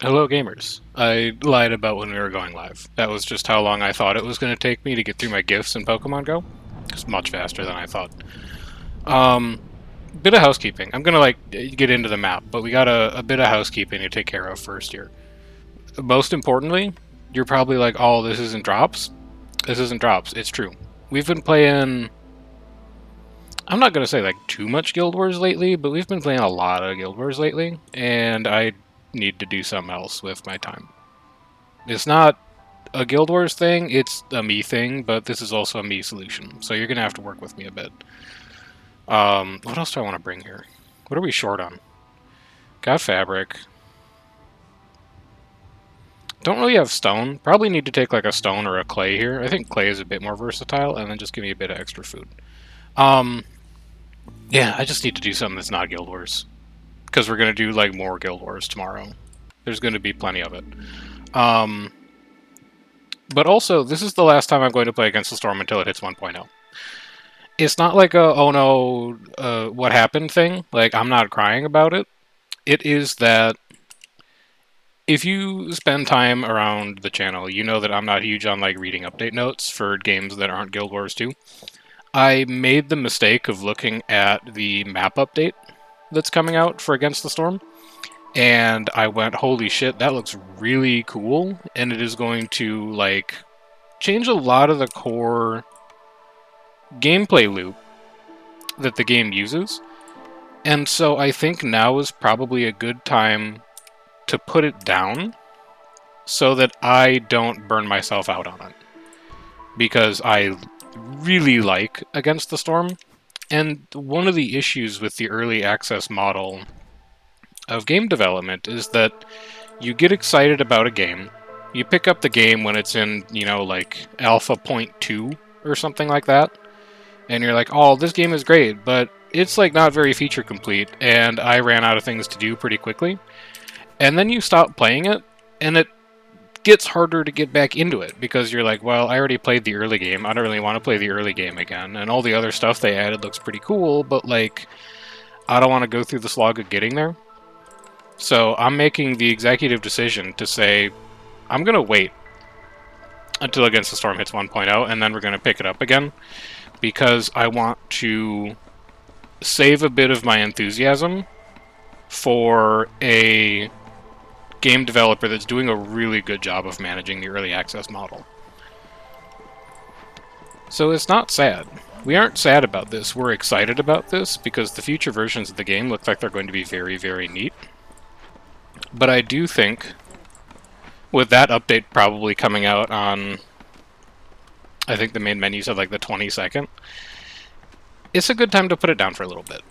Hello, gamers. I lied about when we were going live. That was just how long I thought it was going to take me to get through my gifts in Pokemon Go. It's much faster than I thought. Um, bit of housekeeping. I'm going to, get into the map, but we got a bit of housekeeping to take care of first here. Most importantly, you're probably like, oh, this isn't drops. This isn't drops. It's true. We've been playing... I'm not going to say, too much Guild Wars lately, but we've been playing a lot of Guild Wars lately, and I need to do something else with my time. It's not a Guild Wars thing, it's a me thing, but this is also a me solution, so you're going to have to work with me a bit. What else do I want to bring here? What are we short on? Got fabric. Don't really have stone. Probably need to take a stone or a clay here. I think clay is a bit more versatile, and then just give me a bit of extra food. Yeah, I just need to do something that's not Guild Wars. Because we're going to do, more Guild Wars tomorrow. There's going to be plenty of it. But also, this is the last time I'm going to play against the Storm until it hits 1.0. It's not like a, oh no, what happened thing. I'm not crying about it. It is that if you spend time around the channel, you know that I'm not huge on, reading update notes for games that aren't Guild Wars 2. I made the mistake of looking at the map update that's coming out for Against the Storm, and I went, holy shit, that looks really cool, and it is going to, change a lot of the core gameplay loop that the game uses. And so I think now is probably a good time to put it down so that I don't burn myself out on it. Because I really like Against the Storm, and one of the issues with the early access model of game development is that you get excited about a game, you pick up the game when it's in, alpha 0.2 or something like that, and you're like, oh, this game is great, but it's not very feature complete, and I ran out of things to do pretty quickly. And then you stop playing it, and it gets harder to get back into it, because you're like, well, I already played the early game, I don't really want to play the early game again, and all the other stuff they added looks pretty cool, but I don't want to go through the slog of getting there. So I'm making the executive decision to say, I'm going to wait until Against the Storm hits 1.0, and then we're going to pick it up again, because I want to save a bit of my enthusiasm for a game developer that's doing a really good job of managing the early access model. So it's not sad. We aren't sad about this. We're excited about this because the future versions of the game look like they're going to be very, very neat. But I do think, with that update probably coming out on, I think the main menu said the 22nd, it's a good time to put it down for a little bit.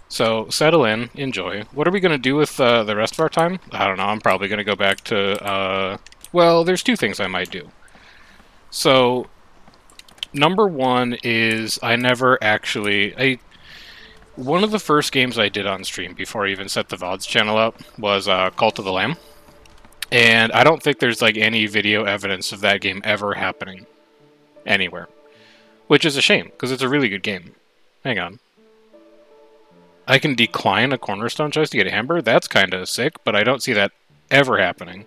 So, settle in, enjoy. What are we going to do with the rest of our time? I don't know, I'm probably going to go back to, well, there's two things I might do. So, number one is I never actually... One of the first games I did on stream before I even set the VODs channel up was Cult of the Lamb. And I don't think there's any video evidence of that game ever happening anywhere. Which is a shame, because it's a really good game. Hang on. I can decline a cornerstone choice to get amber? That's kind of sick, but I don't see that ever happening.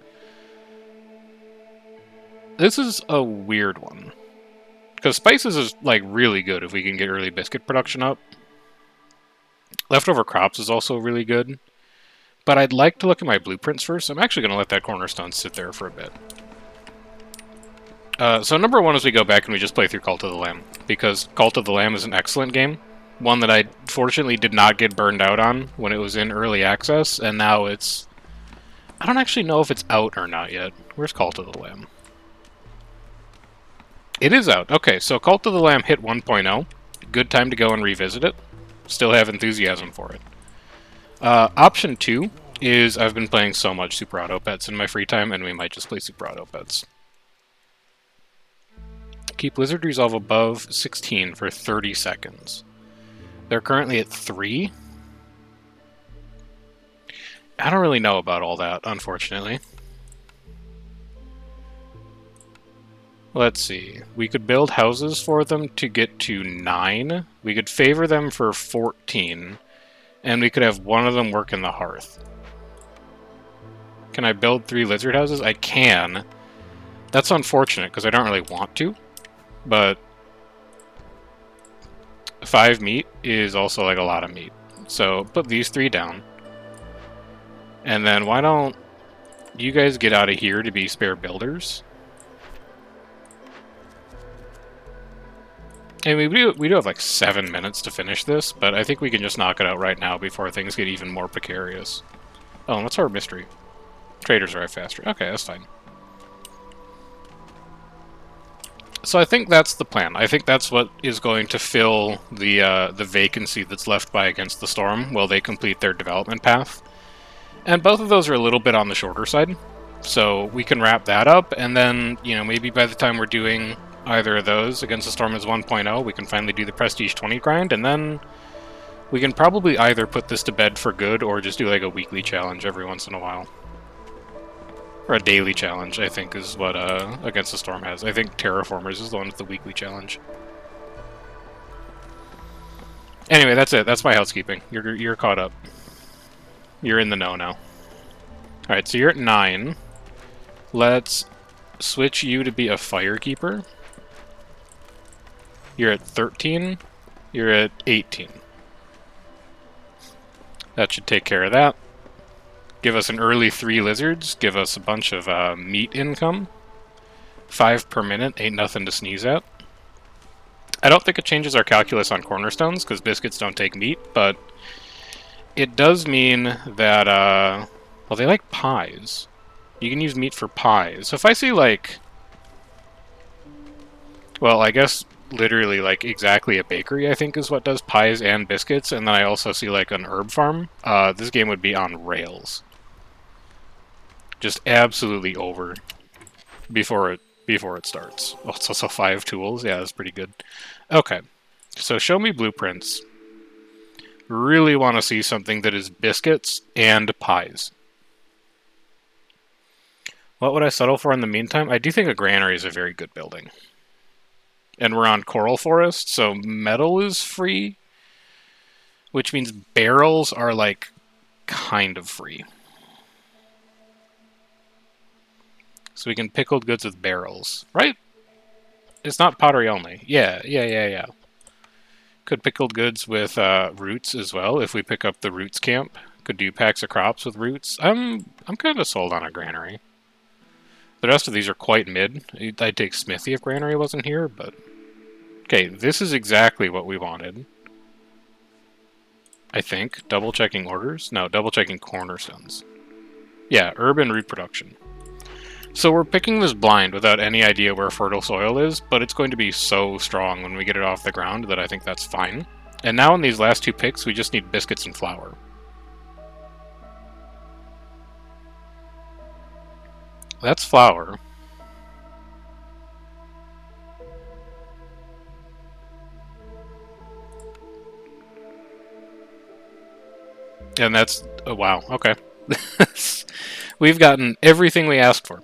This is a weird one. Because spices is, really good if we can get early biscuit production up. Leftover crops is also really good. But I'd like to look at my blueprints first. I'm actually going to let that cornerstone sit there for a bit. So number one is we go back and we just play through Cult of the Lamb. Because Cult of the Lamb is an excellent game. One that I fortunately did not get burned out on when it was in early access. And now it's... I don't actually know if it's out or not yet. Where's Cult of the Lamb? It is out. Okay, so Cult of the Lamb hit 1.0. Good time to go and revisit it. Still have enthusiasm for it. Option 2 is I've been playing so much Super Auto Pets in my free time, and we might just play Super Auto Pets. Keep Lizard Resolve above 16 for 30 seconds. They're currently at 3. I don't really know about all that, unfortunately. Let's see. We could build houses for them to get to 9. We could favor them for 14. And we could have one of them work in the hearth. Can I build 3 lizard houses? I can. That's unfortunate, because I don't really want to. But 5 meat is also like a lot of meat. So put these 3 down. And then why don't you guys get out of here to be spare builders? And we do have like 7 minutes to finish this, but I think we can just knock it out right now before things get even more precarious. Oh, what's our mystery? Traders arrive faster. Okay, that's fine. So I think that's the plan. I think that's what is going to fill the vacancy that's left by Against the Storm while they complete their development path. And both of those are a little bit on the shorter side. So we can wrap that up, and then, you know, maybe by the time we're doing either of those, Against the Storm is 1.0, we can finally do the Prestige 20 grind, and then we can probably either put this to bed for good or just do like a weekly challenge every once in a while. Or a daily challenge, I think, is what Against the Storm has. I think Terraformers is the one with the weekly challenge. Anyway, that's it. That's my housekeeping. You're caught up. You're in the know now. Alright, so you're at 9. Let's switch you to be a firekeeper. You're at 13. You're at 18. That should take care of that. Give us an early 3 lizards. Give us a bunch of meat income. 5 per minute. Ain't nothing to sneeze at. I don't think it changes our calculus on cornerstones, because biscuits don't take meat, but it does mean that, well, they like pies. You can use meat for pies. So if I see, like, well, I guess literally, like, exactly a bakery, I think, is what does pies and biscuits, and then I also see, like, an herb farm, this game would be on rails. Just absolutely over before it starts. Oh, it's also 5 tools. Yeah, that's pretty good. Okay, so show me blueprints. Really want to see something that is biscuits and pies. What would I settle for in the meantime? I do think a granary is a very good building. And we're on Coral Forest, so metal is free, which means barrels are, like, kind of free. So we can pickled goods with barrels, right? It's not pottery only. Yeah. Could pickled goods with roots as well, if we pick up the roots camp. Could do packs of crops with roots. I'm kind of sold on a granary. The rest of these are quite mid. I'd take Smithy if granary wasn't here, but... Okay, this is exactly what we wanted. I think. Double checking orders? No, double checking cornerstones. Yeah, urban root production. So we're picking this blind without any idea where fertile soil is, but it's going to be so strong when we get it off the ground that I think that's fine. And now in these last 2 picks, we just need biscuits and flour. That's flour. And that's... oh, wow, okay. We've gotten everything we asked for.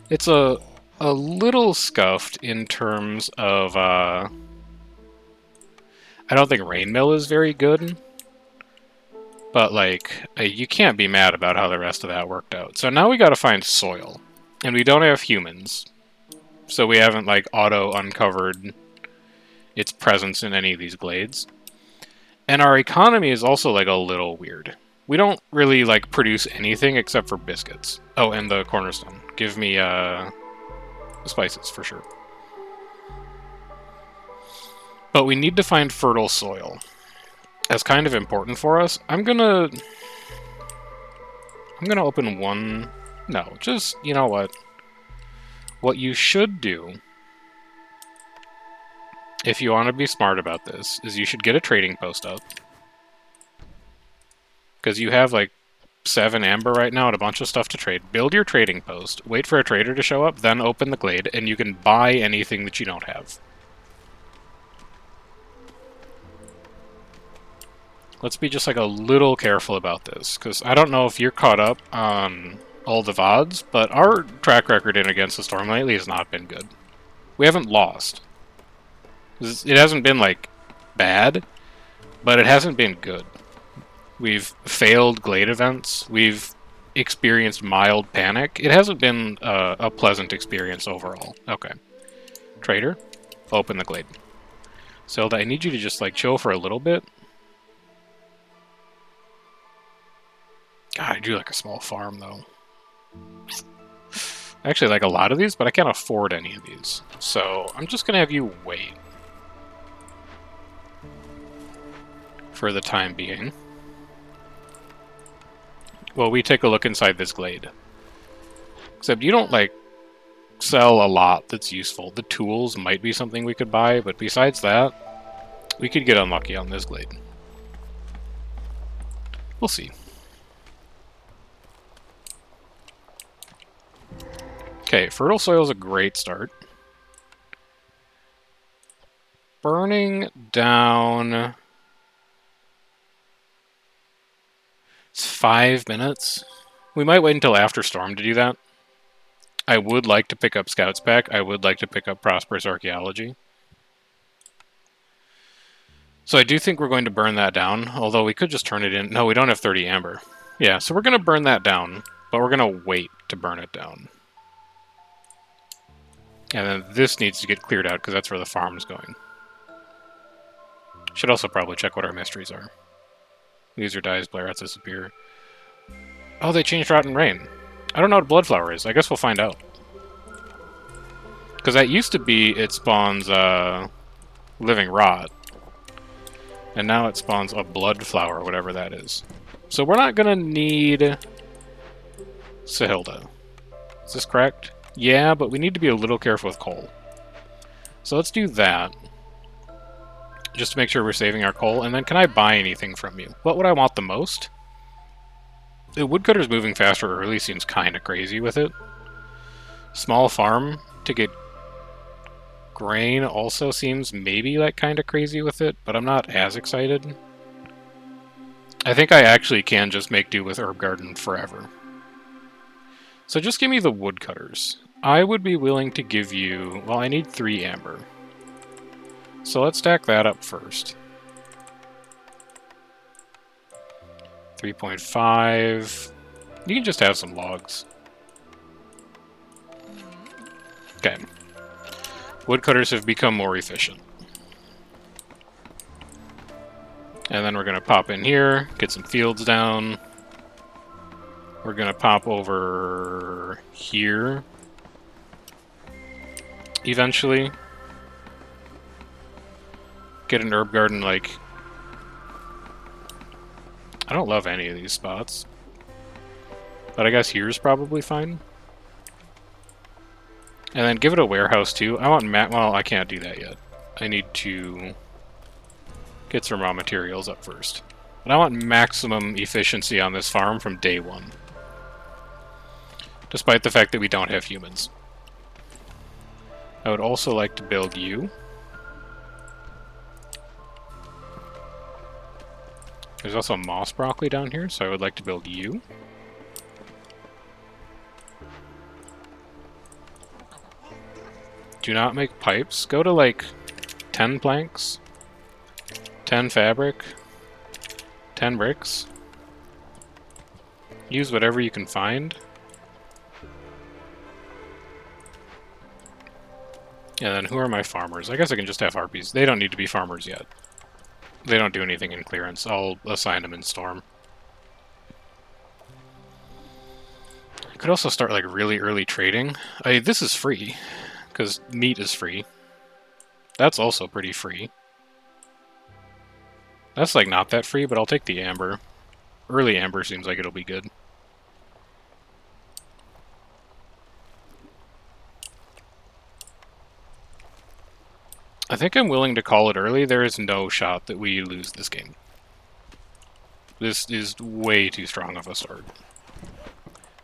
It's a little scuffed in terms of... I don't think Rainmill is very good. But, like, you can't be mad about how the rest of that worked out. So now we gotta find soil. And we don't have humans. So we haven't, like, auto-uncovered its presence in any of these glades. And our economy is also, like, a little weird. We don't really, like, produce anything except for biscuits. Oh, and the cornerstone. Give me, spices, for sure. But we need to find fertile soil. That's kind of important for us. I'm gonna open one... No, just, you know what? What you should do, if you want to be smart about this, is you should get a trading post up. Because you have, like, 7 amber right now and a bunch of stuff to trade. Build your trading post, wait for a trader to show up, then open the glade, and you can buy anything that you don't have. Let's be just, like, a little careful about this, because I don't know if you're caught up on all the VODs, but our track record in Against the Storm lately has not been good. We haven't lost. It hasn't been, like, bad, but it hasn't been good. We've failed glade events. We've experienced mild panic. It hasn't been a pleasant experience overall. Okay. Trader, open the glade. Zelda, I need you to just, like, chill for a little bit. God, I do like a small farm, though. I actually like a lot of these, but I can't afford any of these. So I'm just going to have you wait for the time being. Well, we take a look inside this glade. Except you don't, like, sell a lot that's useful. The tools might be something we could buy, but besides that, we could get unlucky on this glade. We'll see. Okay, fertile soil is a great start. Burning down... It's 5 minutes. We might wait until after storm to do that. I would like to pick up Scouts Pack. I would like to pick up Prosperous Archaeology. So I do think we're going to burn that down, although we could just turn it in. No, we don't have 30 amber. Yeah, so we're going to burn that down, but we're going to wait to burn it down. And then this needs to get cleared out, because that's where the farm's going. Should also probably check what our mysteries are. User dies, player has disappear. Oh, they changed Rotten Rain. I don't know what Bloodflower is. I guess we'll find out. Because that used to be it spawns Living Rot. And now it spawns a Bloodflower, whatever that is. So we're not going to need Sahilda. Is this correct? Yeah, but we need to be a little careful with coal. So let's do that. Just to make sure we're saving our coal. And then can I buy anything from you? What would I want the most? The woodcutter's moving faster early seems kind of crazy with it. Small farm to get grain also seems maybe like kind of crazy with it, but I'm not as excited. I think I actually can just make do with herb garden forever. So just give me the woodcutters. I would be willing to give you... Well, I need 3 amber. So let's stack that up first. 3.5. You can just have some logs. Okay. Woodcutters have become more efficient. And then we're going to pop in here, get some fields down. We're going to pop over here eventually. Get an herb garden, like... I don't love any of these spots. But I guess here's probably fine. And then give it a warehouse too. I want well, I can't do that yet. I need to get some raw materials up first. But I want maximum efficiency on this farm from day one. Despite the fact that we don't have humans. I would also like to build you. There's also moss broccoli down here, so I would like to build you. Do not make pipes. Go to like 10 planks, 10 fabric, 10 bricks. Use whatever you can find. And then who are my farmers? I guess I can just have harpies. They don't need to be farmers yet. They don't do anything in clearance. I'll assign them in storm. I could also start like really early trading. This is free, because meat is free. That's also pretty free. That's like not that free, but I'll take the amber. Early amber seems like it'll be good. I think I'm willing to call it early. There is no shot that we lose this game. This is way too strong of a start.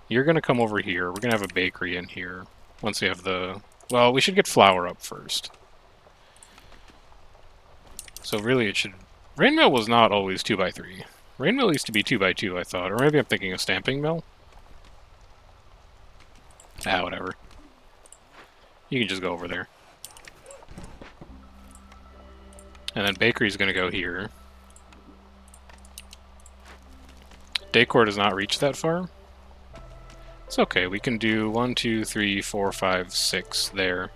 You're going to come over here. We're going to have a bakery in here. Once we have the... Well, we should get flour up first. So really it should... Rain mill was not always 2x3. Rain mill used to be 2x2, I thought. Or maybe I'm thinking of stamping mill. Ah, whatever. You can just go over there. And then bakery's going to go here. Decor does not reach that far. It's okay, we can do 1, 2, 3, 4, 5, 6 there.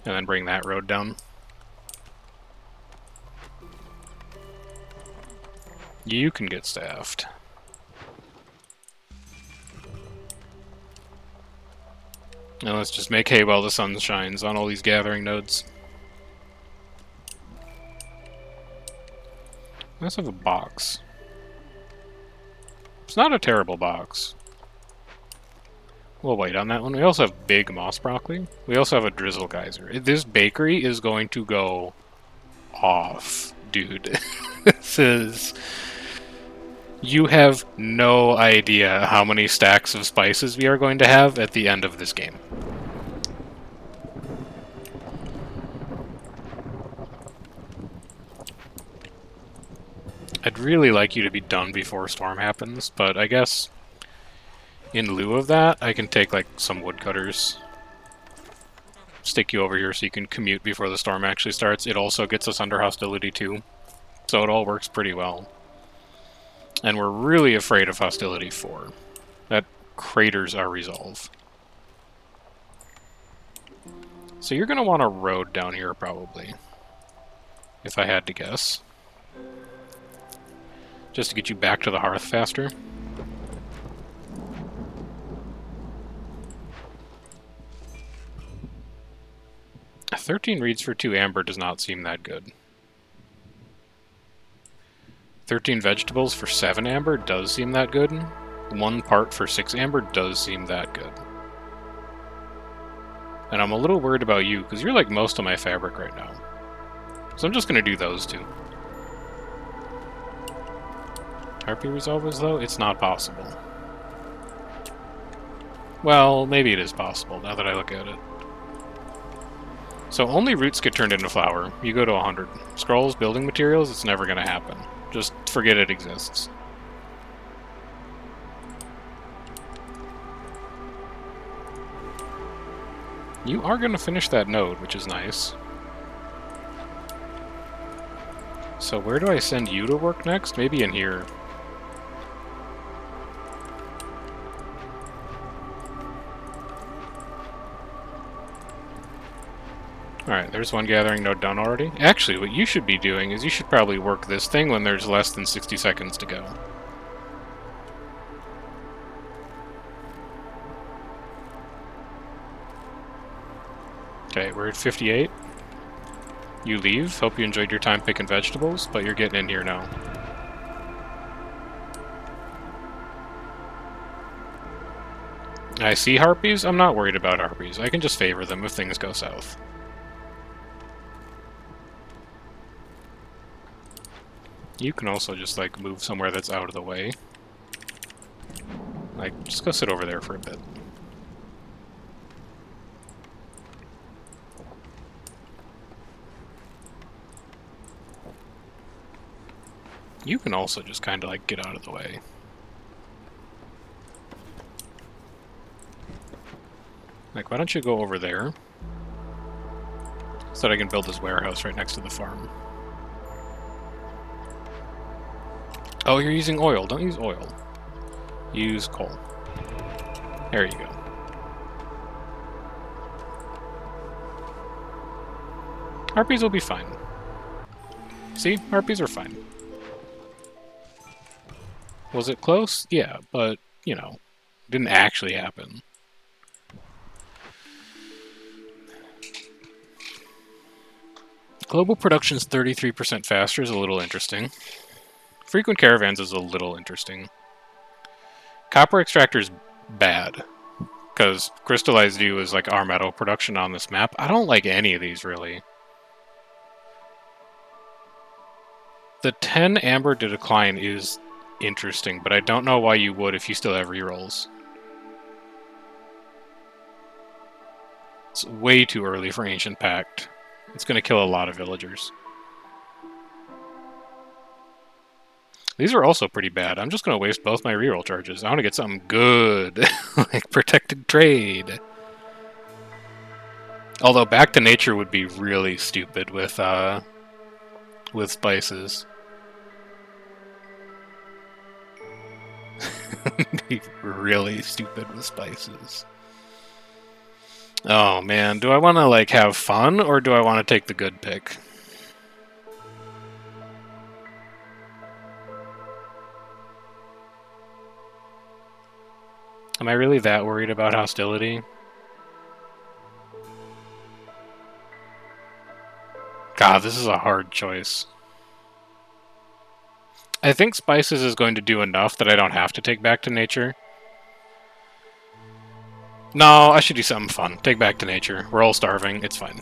And then bring that road down. You can get staffed. Now let's just make hay while the sun shines on all these gathering nodes. Let's have a box. It's not a terrible box. We'll wait on that one. We also have big moss broccoli. We also have a drizzle geyser. This bakery is going to go off, dude. This is... You have no idea how many stacks of spices we are going to have at the end of this game. I'd really like you to be done before storm happens, but I guess in lieu of that, I can take like some woodcutters, stick you over here so you can commute before the storm actually starts. It also gets us under hostility too, so it all works pretty well. And we're really afraid of hostility 4. That craters our resolve. So you're going to want a road down here, probably. If I had to guess. Just to get you back to the hearth faster. A 13 reeds for 2 amber does not seem that good. 13 vegetables for 7 amber does seem that good. 1 part for 6 amber does seem that good. And I'm a little worried about you, because you're like most of my fabric right now. So I'm just going to do those 2. Harpy resolvers, though? It's not possible. Well, maybe it is possible, now that I look at it. So only roots get turned into flour. You go to 100. Scrolls, building materials, it's never going to happen. Just forget it exists. You are going to finish that node, which is nice. So where do I send you to work next? Maybe in here. Alright, there's one gathering node done already. Actually, what you should be doing is you should probably work this thing when there's less than 60 seconds to go. Okay, we're at 58. You leave. Hope you enjoyed your time picking vegetables, but you're getting in here now. I see harpies. I'm not worried about harpies. I can just favor them if things go south. You can also just, like, move somewhere that's out of the way. Like, just go sit over there for a bit. You can also just kind of, like, get out of the way. Like, why don't you go over there? So that I can build this warehouse right next to the farm. Oh, you're using oil. Don't use oil. Use coal. There you go. Harpies will be fine. See? Harpies are fine. Was it close? Yeah, but, you know, didn't actually happen. Global production's 33% faster is a little interesting. Frequent caravans is a little interesting. Copper extractor's bad, because crystallized dew is like our metal production on this map. I don't like any of these, really. The 10 amber to decline is interesting, but I don't know why you would if you still have rerolls. It's way too early for Ancient Pact. It's going to kill a lot of villagers. These are also pretty bad. I'm just going to waste both my reroll charges. I want to get something good, like protected trade. Although back to nature would be really stupid with spices. Be really stupid with spices. Oh man, do I want to like have fun or do I want to take the good pick? Am I really that worried about hostility? God, this is a hard choice. I think spices is going to do enough that I don't have to take back to nature. No, I should do something fun. Take back to nature. We're all starving. It's fine.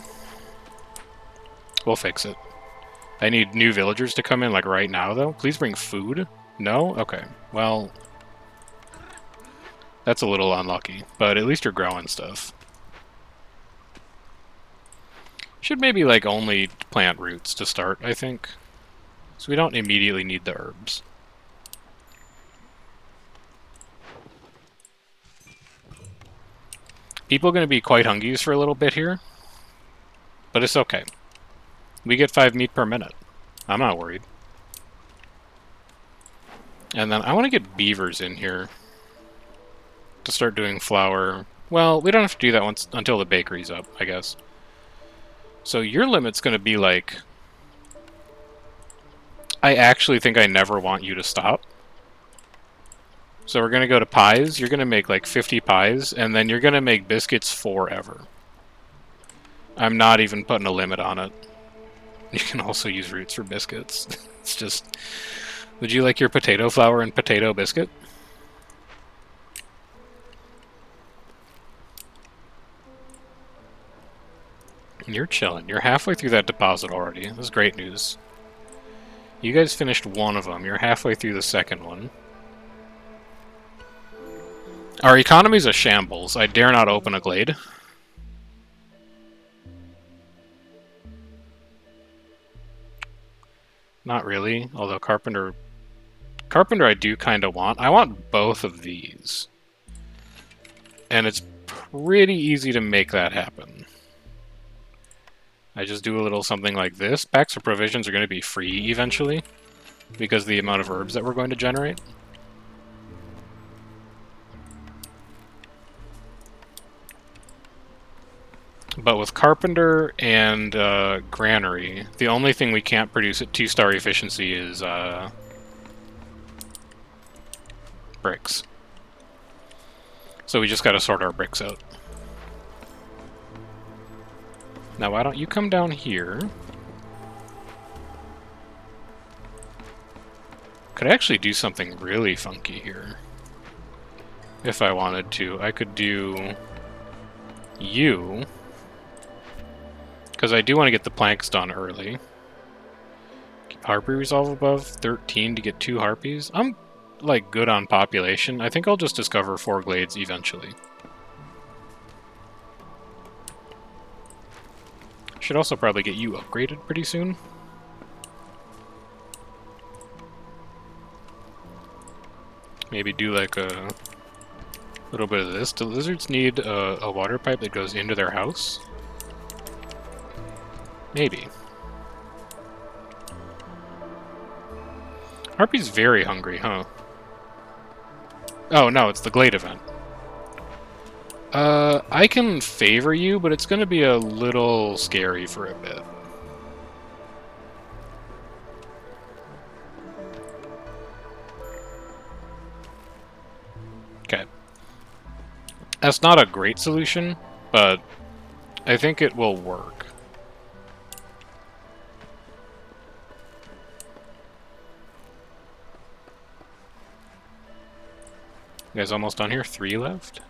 We'll fix it. I need new villagers to come in, like, right now, though. Please bring food. No? Okay. Well, that's a little unlucky. But at least you're growing stuff. Should maybe, like, only plant roots to start, I think. So we don't immediately need the herbs. People are going to be quite hungies for a little bit here. But it's okay. We get 5 meat per minute. I'm not worried. And then I want to get beavers in here to start doing flour. Well, we don't have to do that once until the bakery's up, I guess. So your limit's going to be like... I actually think I never want you to stop. So we're going to go to pies. You're going to make like 50 pies, and then you're going to make biscuits forever. I'm not even putting a limit on it. You can also use roots for biscuits. It's just... Would you like your potato flour and potato biscuit? You're chilling. You're halfway through that deposit already. This is great news. You guys finished one of them. You're halfway through the second one. Our economy's a shambles. I dare not open a glade. Not really, although Carpenter I do kind of want. I want both of these. And it's pretty easy to make that happen. I just do a little something like this. Packs of provisions are going to be free eventually, because of the amount of herbs that we're going to generate. But with Carpenter and Granary, the only thing we can't produce at 2-star efficiency is bricks. So we just gotta sort our bricks out. Now why don't you come down here? Could actually do something really funky here. If I wanted to. I could do you. Because I do want to get the planks done early. Keep Harpy Resolve above 13 to get 2 Harpies. I'm, like, good on population. I think I'll just discover 4 glades eventually. Should also probably get you upgraded pretty soon. Maybe do, like, a little bit of this. Do lizards need a water pipe that goes into their house? Maybe. Harpy's very hungry, huh? Oh, no, it's the Glade event. I can favor you, but it's gonna be a little scary for a bit. Okay. That's not a great solution, but I think it will work. You guys almost done here? 3 left?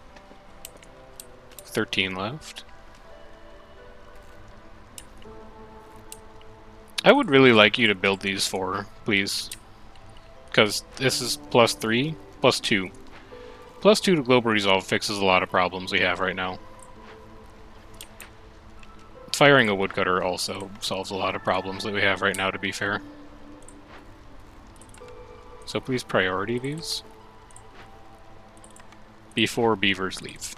13 left. I would really like you to build these 4, please. Because this is +3, +2. +2 to Global Resolve fixes a lot of problems we have right now. Firing a woodcutter also solves a lot of problems that we have right now, to be fair. So please priority these before beavers leave.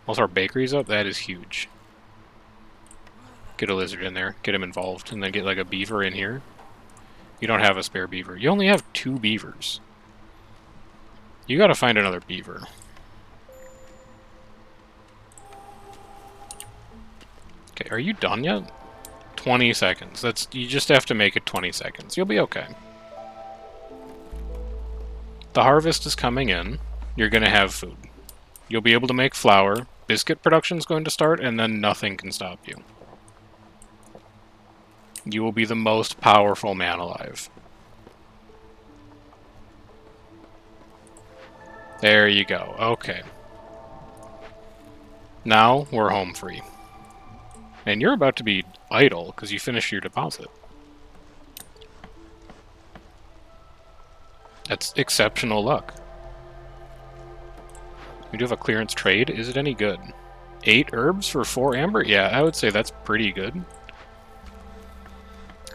Also, our bakery's up. That is huge. Get a lizard in there. Get him involved. And then get, like, a beaver in here. You don't have a spare beaver. You only have 2 beavers. You gotta find another beaver. Okay, are you done yet? 20 seconds. You just have to make it 20 seconds. You'll be okay. The harvest is coming in. You're gonna have food. You'll be able to make flour. Biscuit production's going to start, and then nothing can stop you. You will be the most powerful man alive. There you go. Okay. Now we're home free. And you're about to be idle because you finished your deposit. That's exceptional luck. We do have a clearance trade. Is it any good? 8 herbs for 4 amber? Yeah, I would say that's pretty good.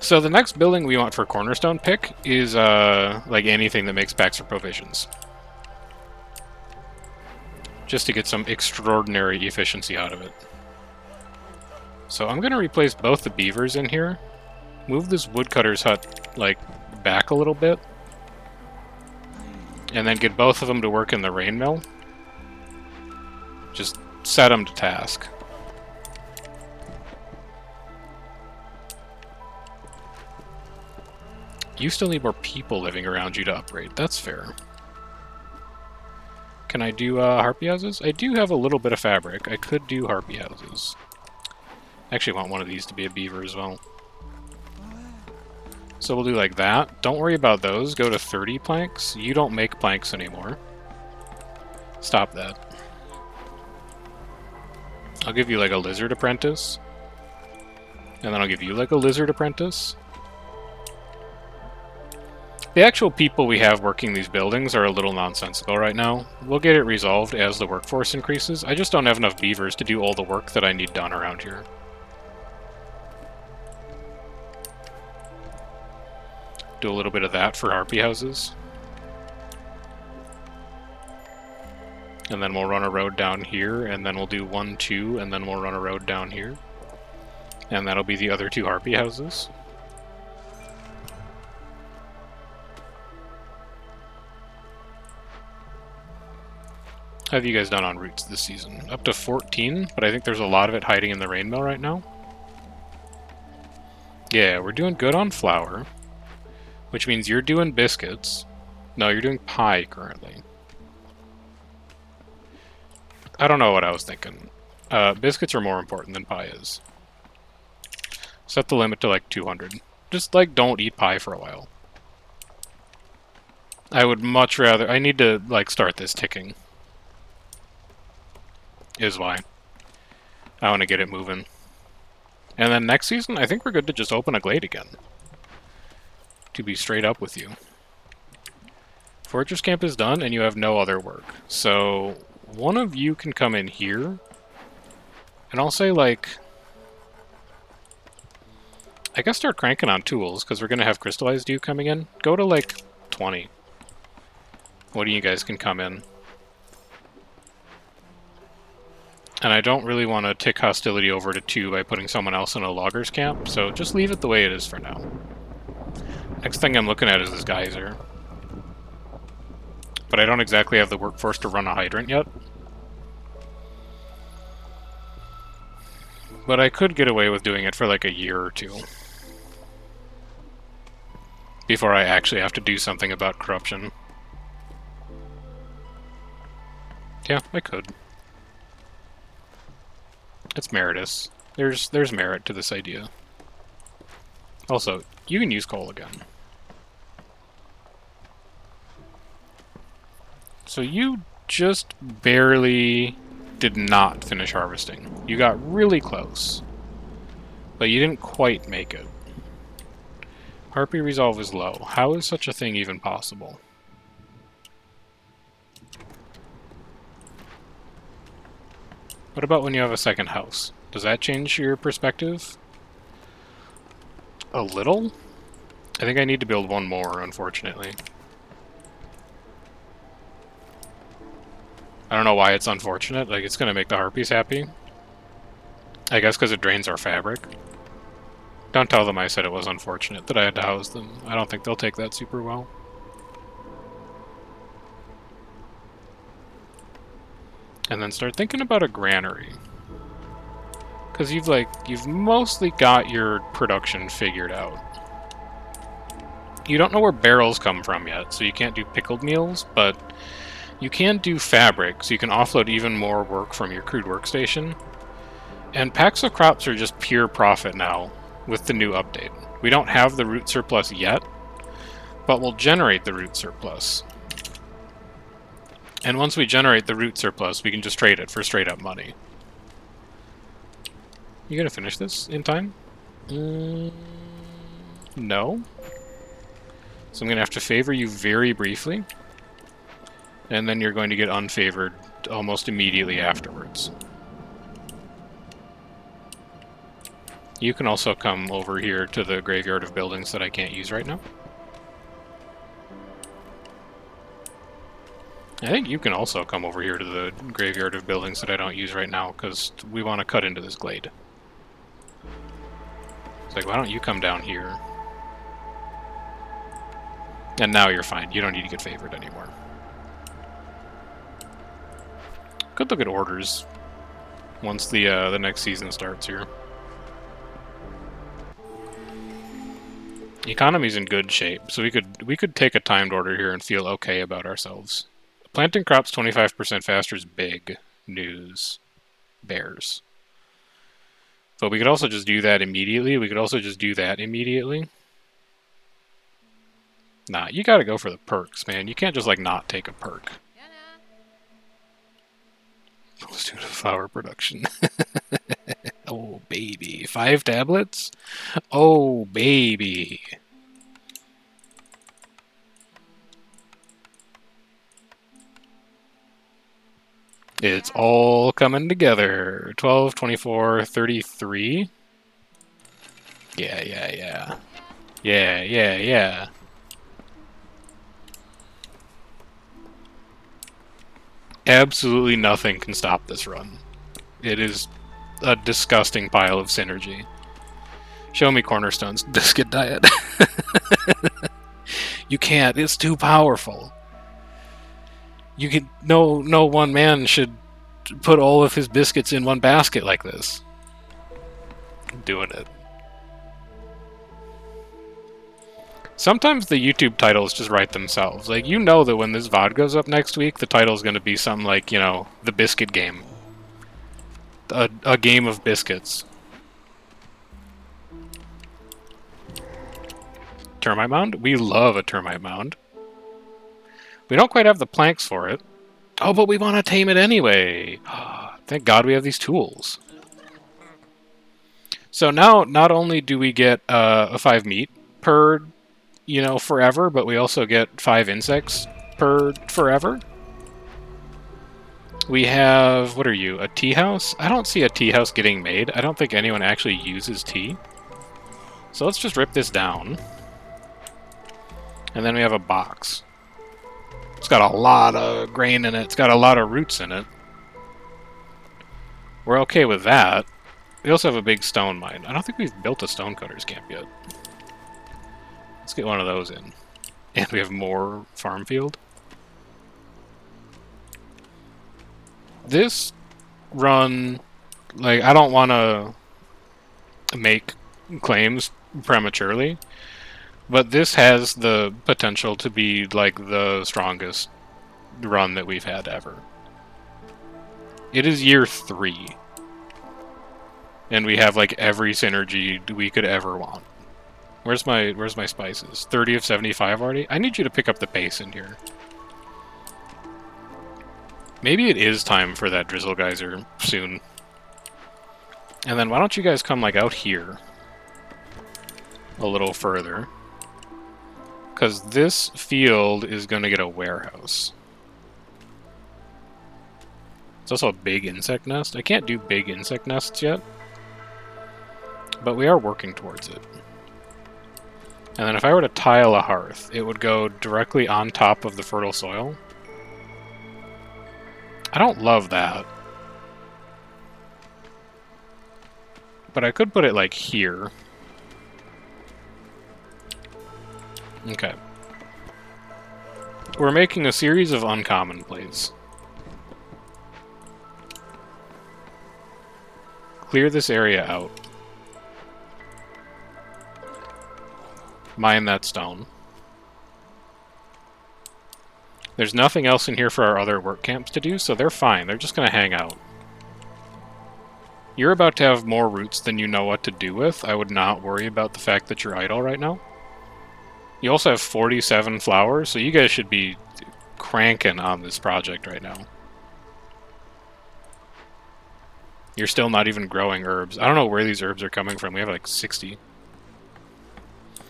So the next building we want for Cornerstone pick is like anything that makes packs for provisions. Just to get some extraordinary efficiency out of it. So I'm going to replace both the beavers in here. Move this woodcutter's hut, like, back a little bit. And then get both of them to work in the rain mill. Just set them to task. You still need more people living around you to upgrade. That's fair. Can I do harpy houses? I do have a little bit of fabric. I could do harpy houses. I actually want one of these to be a beaver as well. So we'll do like that. Don't worry about those. Go to 30 planks. You don't make planks anymore. Stop that. I'll give you like a lizard apprentice. And then I'll give you like a lizard apprentice. The actual people we have working these buildings are a little nonsensical right now. We'll get it resolved as the workforce increases. I just don't have enough beavers to do all the work that I need done around here. Do a little bit of that for harpy houses. And then we'll run a road down here, and then we'll do 1, 2, and then we'll run a road down here. And that'll be the other 2 harpy houses. How have you guys done on roots this season? Up to 14, but I think there's a lot of it hiding in the rain mill right now. Yeah, we're doing good on flour, which means you're doing biscuits. No, you're doing pie currently. I don't know what I was thinking. Biscuits are more important than pie is. Set the limit to like 200. Just like don't eat pie for a while. I would much rather... I need to like start this ticking. Is why. I want to get it moving. And then next season, I think we're good to just open a glade again. To be straight up with you. Fortress camp is done, and you have no other work. So, one of you can come in here. And I'll say, like... I guess start cranking on tools, because we're going to have crystallized dew coming in. Go to, like, 20. One of you guys can come in. And I don't really want to tick hostility over to 2 by putting someone else in a logger's camp, so just leave it the way it is for now. Next thing I'm looking at is this geyser. But I don't exactly have the workforce to run a hydrant yet. But I could get away with doing it for like a year or 2. Before I actually have to do something about corruption. Yeah, I could. It's meritus. There's merit to this idea. Also, you can use coal again. So you just barely did not finish harvesting. You got really close. But you didn't quite make it. Harpy resolve is low. How is such a thing even possible? What about when you have a second house? Does that change your perspective? A little? I think I need to build one more, unfortunately. I don't know why it's unfortunate. Like, it's going to make the harpies happy. I guess because it drains our fabric. Don't tell them I said it was unfortunate that I had to house them. I don't think they'll take that super well. And then start thinking about a granary. Because you've mostly got your production figured out. You don't know where barrels come from yet, so you can't do pickled meals, but you can do fabric, so you can offload even more work from your crude workstation. And packs of crops are just pure profit now with the new update. We don't have the root surplus yet, but we'll generate the root surplus. And once we generate the root surplus, we can just trade it for straight up money. You gonna finish this in time? No. So I'm gonna have to favor you very briefly. And then you're going to get unfavored almost immediately afterwards. You can also come over here to the graveyard of buildings that I can't use right now. I think you can also come over here to the graveyard of buildings that I don't use right now, because we want to cut into this glade. It's like, why don't you come down here? And now you're fine. You don't need to get favored anymore. Could look at orders once the next season starts here. Economy's in good shape, so we could take a timed order here and feel okay about ourselves. Planting crops 25% faster is big news. Bears. But we could also just do that immediately. We could also just do that immediately. Nah, you gotta go for the perks, man. You can't just, like, not take a perk. Let's do the flower production. Oh, baby. 5 tablets? Oh, baby. It's all coming together. 12, 24, 33. Yeah. Yeah. Absolutely nothing can stop this run. It is a disgusting pile of synergy. Show me Cornerstone's biscuit diet. You can't. It's too powerful. You can no one man should put all of his biscuits in one basket like this. I'm doing it. Sometimes the YouTube titles just write themselves. Like, you know that when this VOD goes up next week, the title's going to be something like, you know, the biscuit game. A game of biscuits. Termite mound? We love a termite mound. We don't quite have the planks for it. Oh, but we want to tame it anyway. Thank God we have these tools. So now, not only do we get a 5 meat per, you know, forever, but we also get 5 insects per forever. We have, what are you, a tea house? I don't see a tea house getting made. I don't think anyone actually uses tea. So let's just rip this down. And then we have a box. It's got a lot of grain in it. It's got a lot of roots in it. We're okay with that. We also have a big stone mine. I don't think we've built a stonecutter's camp yet. Let's get one of those in. And we have more farm field. This run, like, I don't want to make claims prematurely, but this has the potential to be, like, the strongest run that we've had ever. It is year 3. And we have, like, every synergy we could ever want. Where's my spices? 30 of 75 already? I need you to pick up the pace in here. Maybe it is time for that drizzle geyser soon. And then why don't you guys come, like, out here a little further? Because this field is going to get a warehouse. It's also a big insect nest. I can't do big insect nests yet, but we are working towards it. And then if I were to tile a hearth, it would go directly on top of the fertile soil. I don't love that. But I could put it, like, here. Okay. We're making a series of uncommon plays. clear this area out. Mine that stone. There's nothing else in here for our other work camps to do, so they're fine. They're just going to hang out. You're about to have more roots than you know what to do with. I would not worry about the fact that you're idle right now. You also have 47 flowers, so you guys should be cranking on this project right now. You're still not even growing herbs. I don't know where these herbs are coming from. We have like 60.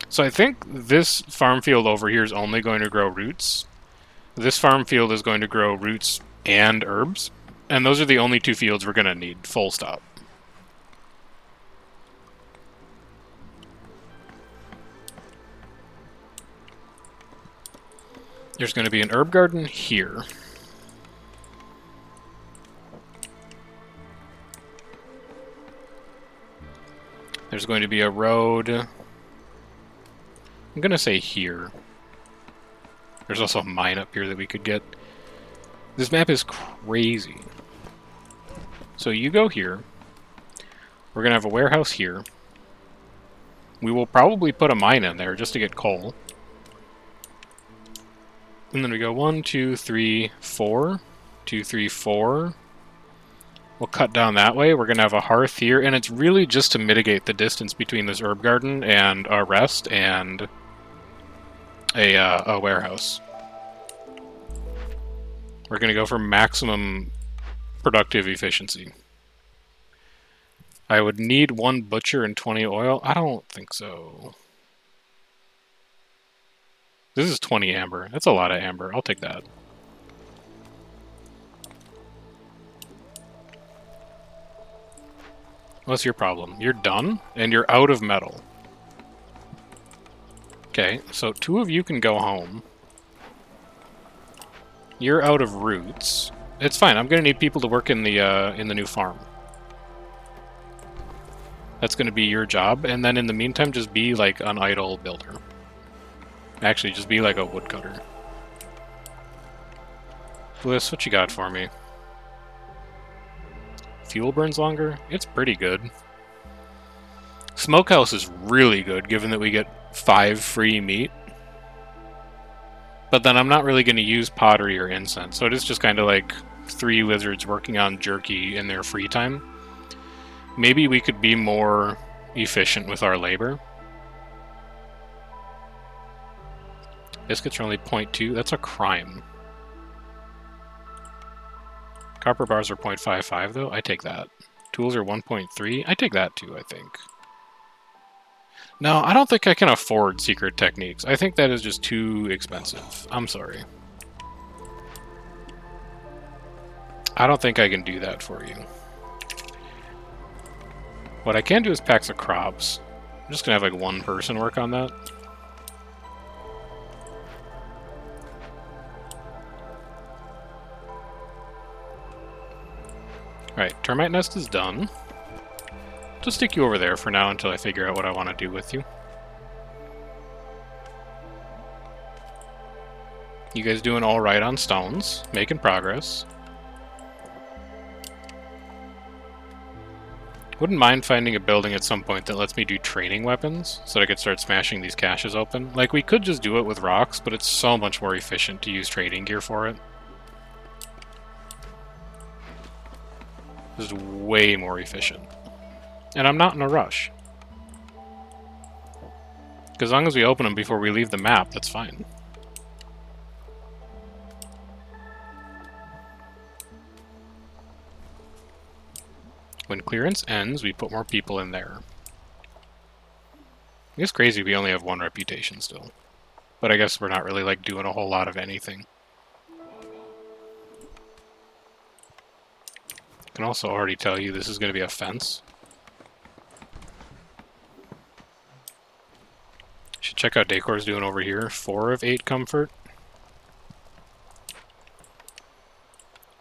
So I think this farm field over here is only going to grow roots. This farm field is going to grow roots and herbs. And those are the only two fields we're going to need, full stop. There's going to be an herb garden here. There's going to be a road. I'm going to say here. There's also a mine up here that we could get. This map is crazy. So you go here. We're going to have a warehouse here. We will probably put a mine in there just to get coal. And then we go 1, 2, 3, 4. 2, 3, 4. We'll cut down that way. We're going to have a hearth here. And it's really just to mitigate the distance between this herb garden and a rest and a warehouse. We're going to go for maximum productive efficiency. I would need 1 butcher and 20 oil. I don't think so. This is 20 amber. That's a lot of amber. I'll take that. What's your problem? You're done, and you're out of metal. Okay, so 2 of you can go home. You're out of roots. It's fine. I'm going to need people to work in the new farm. That's going to be your job, and then in the meantime, just be like an idle builder. Actually, just be like a woodcutter. Bliss, what you got for me? Fuel burns longer? It's pretty good. Smokehouse is really good, given that we get 5 free meat. But then I'm not really going to use pottery or incense, so it is just kind of like 3 lizards working on jerky in their free time. Maybe we could be more efficient with our labor. Biscuits are only 0.2. That's a crime. Copper bars are 0.55 though. I take that. Tools are 1.3. I take that too, I think. No, I don't think I can afford secret techniques. I think that is just too expensive. I'm sorry. I don't think I can do that for you. What I can do is packs of crops. I'm just going to have like 1 person work on that. Alright, termite nest is done. Just stick you over there for now until I figure out what I want to do with you. You guys doing alright on stones, making progress. Wouldn't mind finding a building at some point that lets me do training weapons, so that I could start smashing these caches open. Like, we could just do it with rocks, but it's so much more efficient to use trading gear for it. This is way more efficient. And I'm not in a rush. Because as long as we open them before we leave the map, that's fine. When clearance ends, we put more people in there. It's crazy we only have 1 reputation still. But I guess we're not really like doing a whole lot of anything. I can also already tell you this is going to be a fence. Should check out Decor's doing over here. 4 of 8 comfort.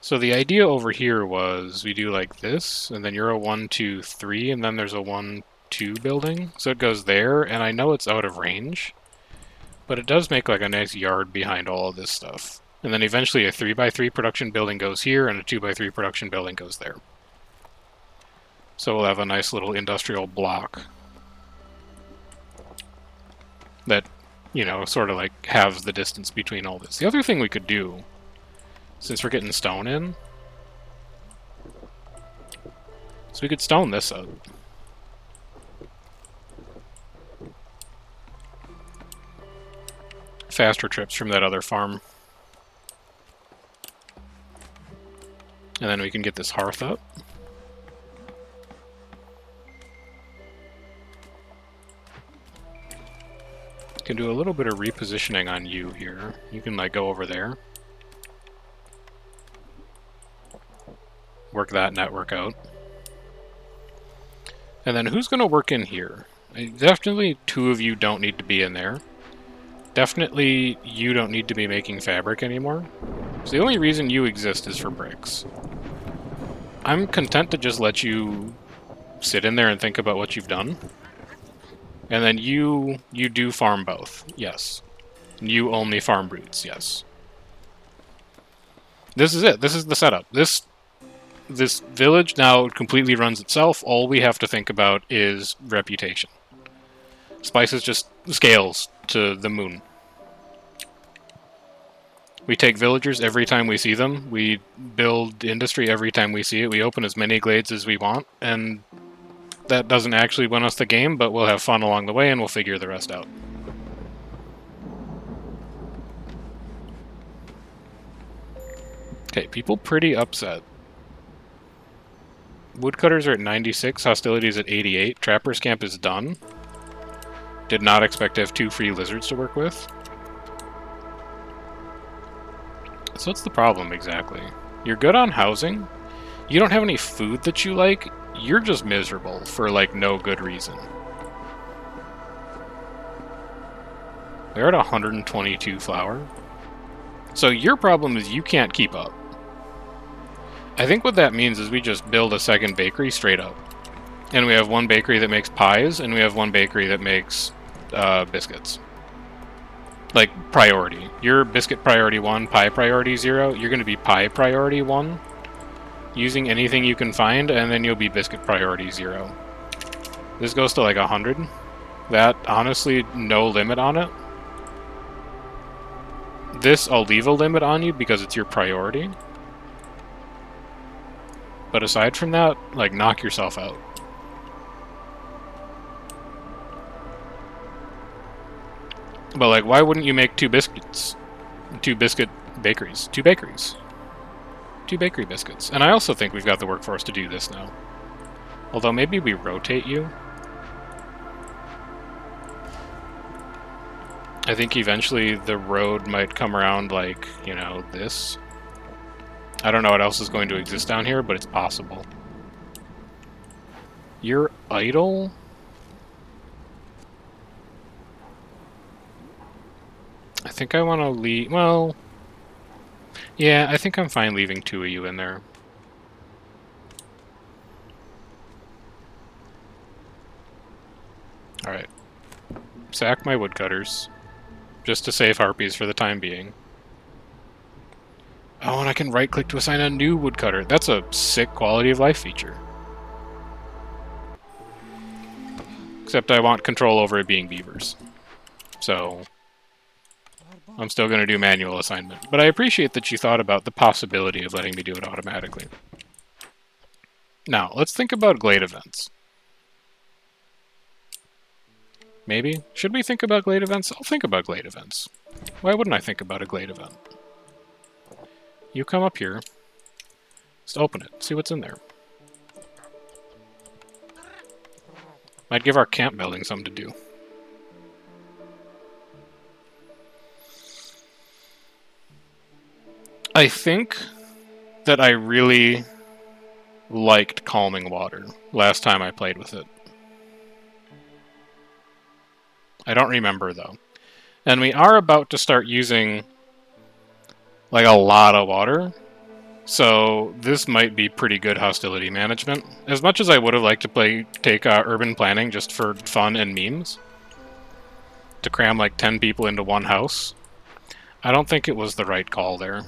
So the idea over here was we do like this, and then you're a 1, 2, 3, and then there's a 1, 2 building. So it goes there, and I know it's out of range, but it does make like a nice yard behind all of this stuff. And then eventually a 3x3 production building goes here, and a 2x3 production building goes there. So we'll have a nice little industrial block that, you know, sort of like halves the distance between all this. The other thing we could do, since we're getting stone in, is we could stone this up. Faster trips from that other farm. And then we can get this hearth up. Can do a little bit of repositioning on you here. You can like go over there. Work that network out. And then who's going to work in here? Definitely two of you don't need to be in there. Definitely you don't need to be making fabric anymore. So the only reason you exist is for bricks. I'm content to just let you sit in there and think about what you've done. And then you do farm both, yes. You only farm brutes, yes. This is it. This is the setup. This village now completely runs itself. All we have to think about is reputation. Spices just scales to the moon. We take villagers every time we see them. We build industry every time we see it. We open as many glades as we want, and that doesn't actually win us the game, but we'll have fun along the way and we'll figure the rest out. Okay, people pretty upset. Woodcutters are at 96, hostilities at 88, Trapper's Camp is done. Did not expect to have 2 free lizards to work with. So what's the problem exactly? You're good on housing, you don't have any food that you like, you're just miserable for like no good reason. We're at 122 flour. So your problem is you can't keep up. I think what that means is we just build a second bakery straight up. And we have one bakery that makes pies, and we have one bakery that makes biscuits. Like, priority. You're biscuit priority 1, pie priority 0. You're going to be pie priority 1. Using anything you can find, and then you'll be biscuit priority 0. This goes to like 100. That, honestly, no limit on it. This, I'll leave a limit on you because it's your priority. But aside from that, like, knock yourself out. But, like, why wouldn't you make 2 biscuits? 2 biscuit bakeries. 2 bakeries. 2 bakery biscuits. And I also think we've got the workforce to do this now. Although maybe we rotate you. I think eventually the road might come around like, you know, this. I don't know what else is going to exist down here, but it's possible. You're idle? I think I want to leave... Well... Yeah, I think I'm fine leaving 2 of you in there. Alright. Sack my woodcutters. Just to save harpies for the time being. Oh, and I can right-click to assign a new woodcutter. That's a sick quality of life feature. Except I want control over it being beavers. So... I'm still going to do manual assignment. But I appreciate that you thought about the possibility of letting me do it automatically. Now, let's think about glade events. Maybe? Should we think about glade events? I'll think about glade events. Why wouldn't I think about a glade event? You come up here. Just open it. See what's in there. Might give our camp building something to do. I think that I really liked Calming Water last time I played with it. I don't remember, though. And we are about to start using, like, a lot of water. So this might be pretty good hostility management. As much as I would have liked to take urban planning just for fun and memes, to cram, like, 10 people into one house, I don't think it was the right call there.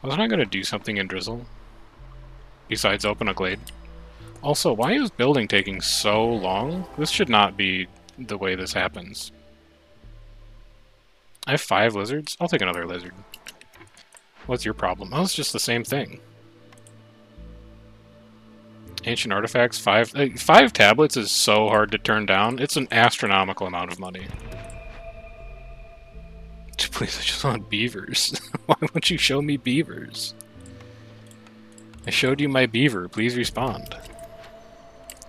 Wasn't I gonna do something in Drizzle? Besides open a glade? Also, why is building taking so long? This should not be the way this happens. I have 5 lizards? I'll take another lizard. What's your problem? Oh, it's just the same thing. Ancient artifacts, 5 tablets is so hard to turn down. It's an astronomical amount of money. Please, I just want beavers. Why won't you show me beavers? I showed you my beaver. Please respond.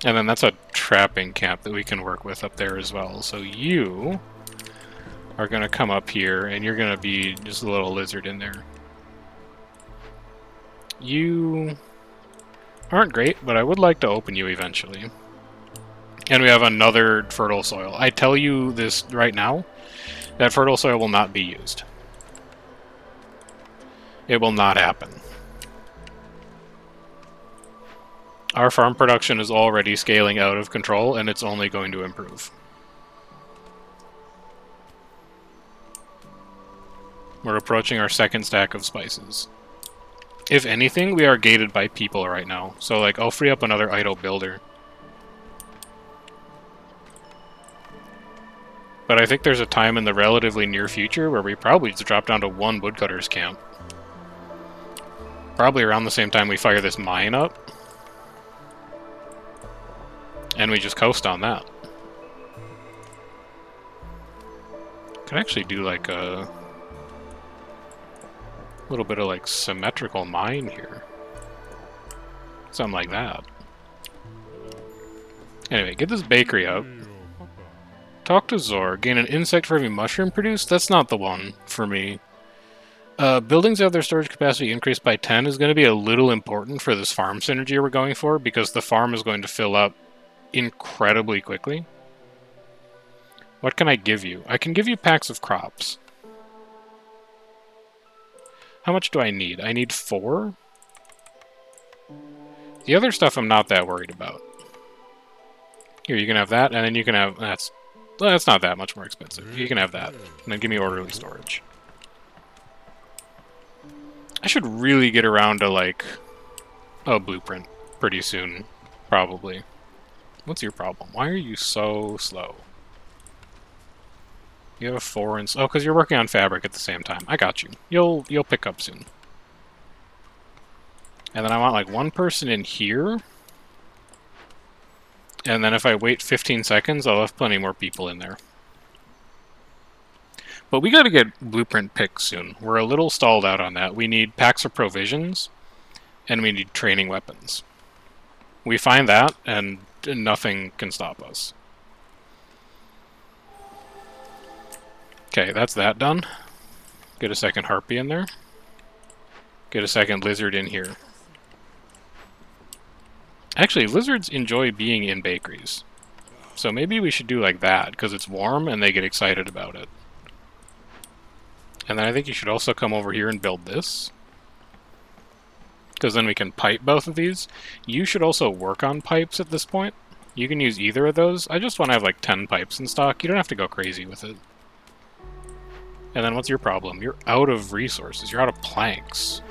And then that's a trapping camp that we can work with up there as well. So you are going to come up here, and you're going to be just a little lizard in there. You aren't great, but I would like to open you eventually. And we have another fertile soil. I tell you this right now, that fertile soil will not be used. It will not happen. Our farm production is already scaling out of control, and it's only going to improve. We're approaching our second stack of spices. If anything, we are gated by people right now. So, like, I'll free up another idle builder. But I think there's a time in the relatively near future where we probably just drop down to 1 woodcutter's camp. Probably around the same time we fire this mine up. And we just coast on that. Could actually do like a little bit of like symmetrical mine here. Something like that. Anyway, get this bakery up. Talk to Zor. Gain an insect for every mushroom produced? That's not the one for me. Buildings have their storage capacity increased by 10 is going to be a little important for this farm synergy we're going for, because the farm is going to fill up incredibly quickly. What can I give you? I can give you packs of crops. How much do I need? I need 4? The other stuff I'm not that worried about. Here, you can have that, and then you can have... That's not that much more expensive. You can have that. And then give me orderly storage. I should really get around to, like, a blueprint pretty soon. Probably. What's your problem? Why are you so slow? You have 4 and... Oh, because you're working on fabric at the same time. I got you. You'll pick up soon. And then I want, like, 1 person in here. And then if I wait 15 seconds, I'll have plenty more people in there. But we gotta get blueprint picked soon. We're a little stalled out on that. We need packs of provisions, and we need training weapons. We find that, and nothing can stop us. Okay, that's that done. Get a second harpy in there. Get a second lizard in here. Actually, lizards enjoy being in bakeries. So maybe we should do like that, because it's warm and they get excited about it. And then I think you should also come over here and build this. Because then we can pipe both of these. You should also work on pipes at this point. You can use either of those. I just want to have like 10 pipes in stock. You don't have to go crazy with it. And then what's your problem? You're out of resources. You're out of planks.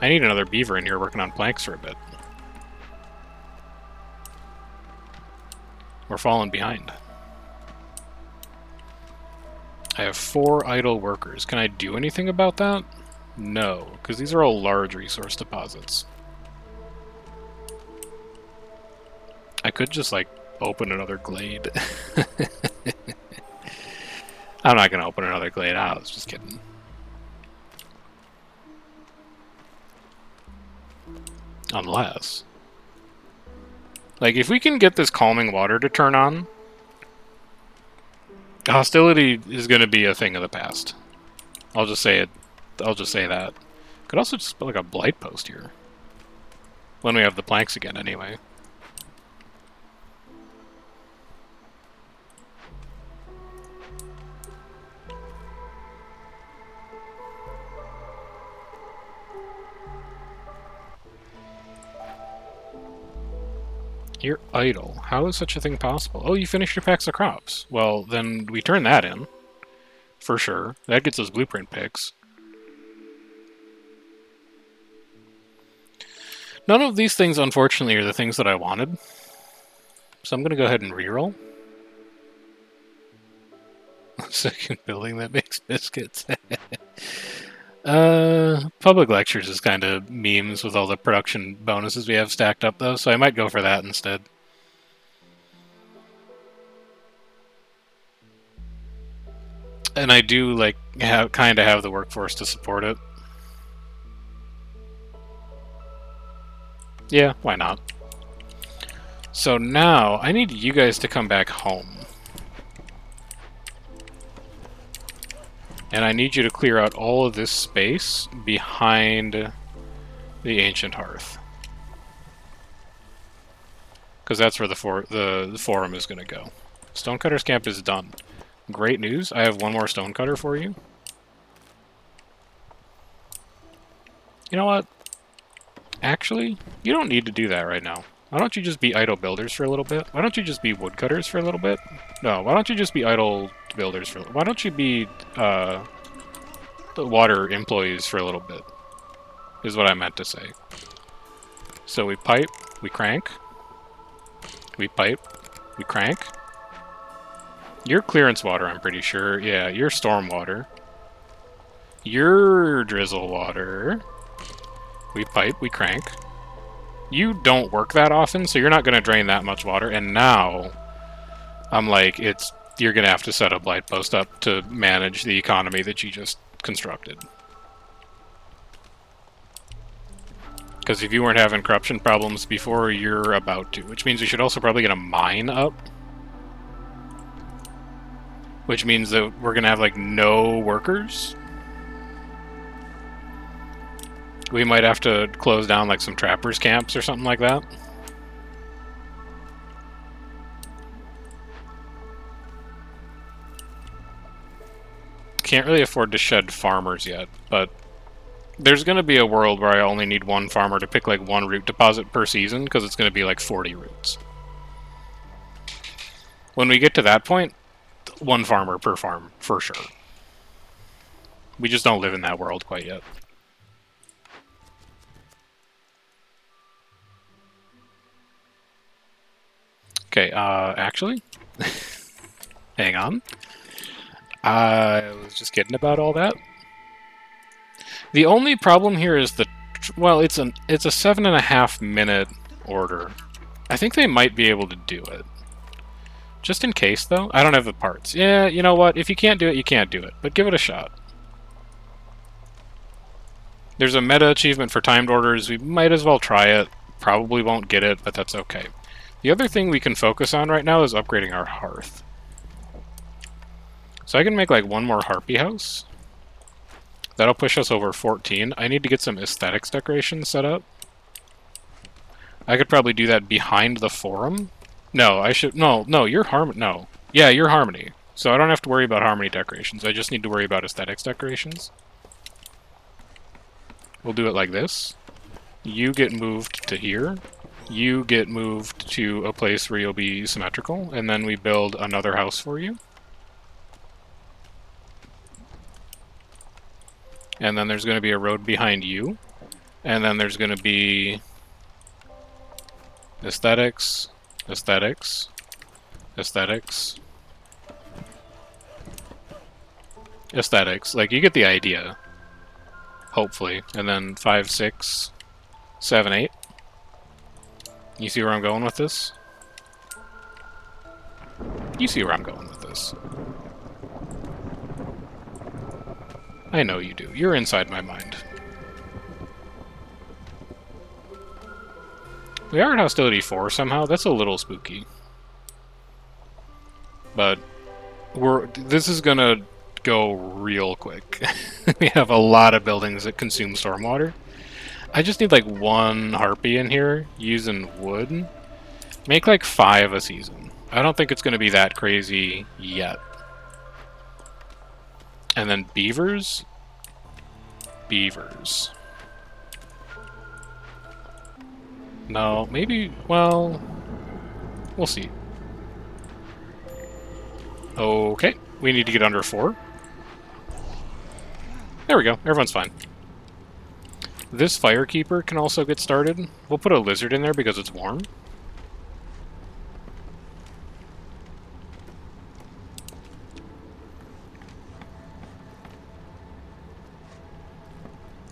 I need another beaver in here working on planks for a bit. We're falling behind. I have 4 idle workers. Can I do anything about that? No, because these are all large resource deposits. I could just, like, open another glade. I'm not going to open another glade. I was just kidding. Unless... Like, if we can get this calming water to turn on, hostility is going to be a thing of the past. I'll just say it. I'll just say that. Could also just put like a blight post here. When we have the planks again, anyway. You're idle. How is such a thing possible? Oh, you finished your packs of crops. Well, then we turn that in. For sure. That gets us blueprint picks. None of these things, unfortunately, are the things that I wanted. So I'm going to go ahead and reroll. Second building that makes biscuits. Public lectures is kind of memes with all the production bonuses we have stacked up, though, so I might go for that instead. And I do, like, kind of have the workforce to support it. Yeah, why not? So now, I need you guys to come back home. And I need you to clear out all of this space behind the ancient hearth. Because that's where the forum is going to go. Stonecutter's camp is done. Great news, I have one more stonecutter for you. You know what? Actually, you don't need to do that right now. Why don't you just be idle builders for a little bit? Why don't you just be woodcutters for a little bit? No, why don't you just be idle builders for a little bit? Why don't you be the water employees for a little bit? Is what I meant to say. So we pipe, we crank. We pipe, we crank. Your clearance water, I'm pretty sure. Yeah, your storm water. Your drizzle water. We pipe, we crank. You don't work that often, so you're not going to drain that much water. And now, I'm like, you're going to have to set a blight post up to manage the economy that you just constructed. Because if you weren't having corruption problems before, you're about to. Which means we should also probably get a mine up. Which means that we're going to have, like, no workers. We might have to close down, like, some trappers' camps or something like that. Can't really afford to shed farmers yet, but there's going to be a world where I only need one farmer to pick, like, one root deposit per season, because it's going to be, like, 40 roots. When we get to that point, one farmer per farm, for sure. We just don't live in that world quite yet. Okay, actually, hang on. I was just kidding about all that. The only problem here is well, it's a 7.5 minute order. I think they might be able to do it. Just in case, though. I don't have the parts. Yeah, you know what? If you can't do it, you can't do it. But give it a shot. There's a meta achievement for timed orders. We might as well try it. Probably won't get it, but that's okay. The other thing we can focus on right now is upgrading our hearth. So I can make, like, one more harpy house. That'll push us over 14. I need to get some aesthetics decorations set up. I could probably do that behind the forum. No, I should... No, you're Harmony. No. Yeah, you're Harmony. So I don't have to worry about Harmony decorations. I just need to worry about aesthetics decorations. We'll do it like this. You get moved to here. You get moved to a place where you'll be symmetrical. And then we build another house for you. And then there's going to be a road behind you. And then there's going to be aesthetics, aesthetics, aesthetics, aesthetics. Like, you get the idea. Hopefully. And then 5, 6, 7, 8. You see where I'm going with this? You see where I'm going with this. I know you do. You're inside my mind. We are at Hostility 4 somehow. That's a little spooky. But this is gonna go real quick. We have a lot of buildings that consume stormwater. I just need, like, one harpy in here using wood. Make, like, 5 a season. I don't think it's gonna be that crazy yet. And then beavers? Beavers. No, maybe, well, we'll see. Okay, we need to get under 4. There we go, everyone's fine. This Firekeeper can also get started. We'll put a lizard in there because it's warm.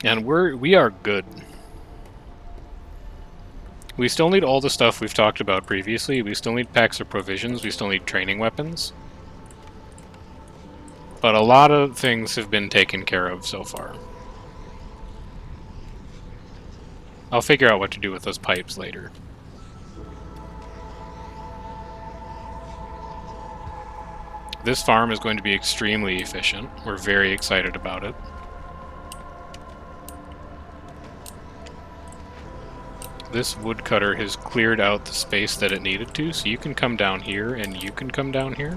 And we are good. We still need all the stuff we've talked about previously. We still need packs of provisions. We still need training weapons. But a lot of things have been taken care of so far. I'll figure out what to do with those pipes later. This farm is going to be extremely efficient. We're very excited about it. This woodcutter has cleared out the space that it needed to, so you can come down here and you can come down here.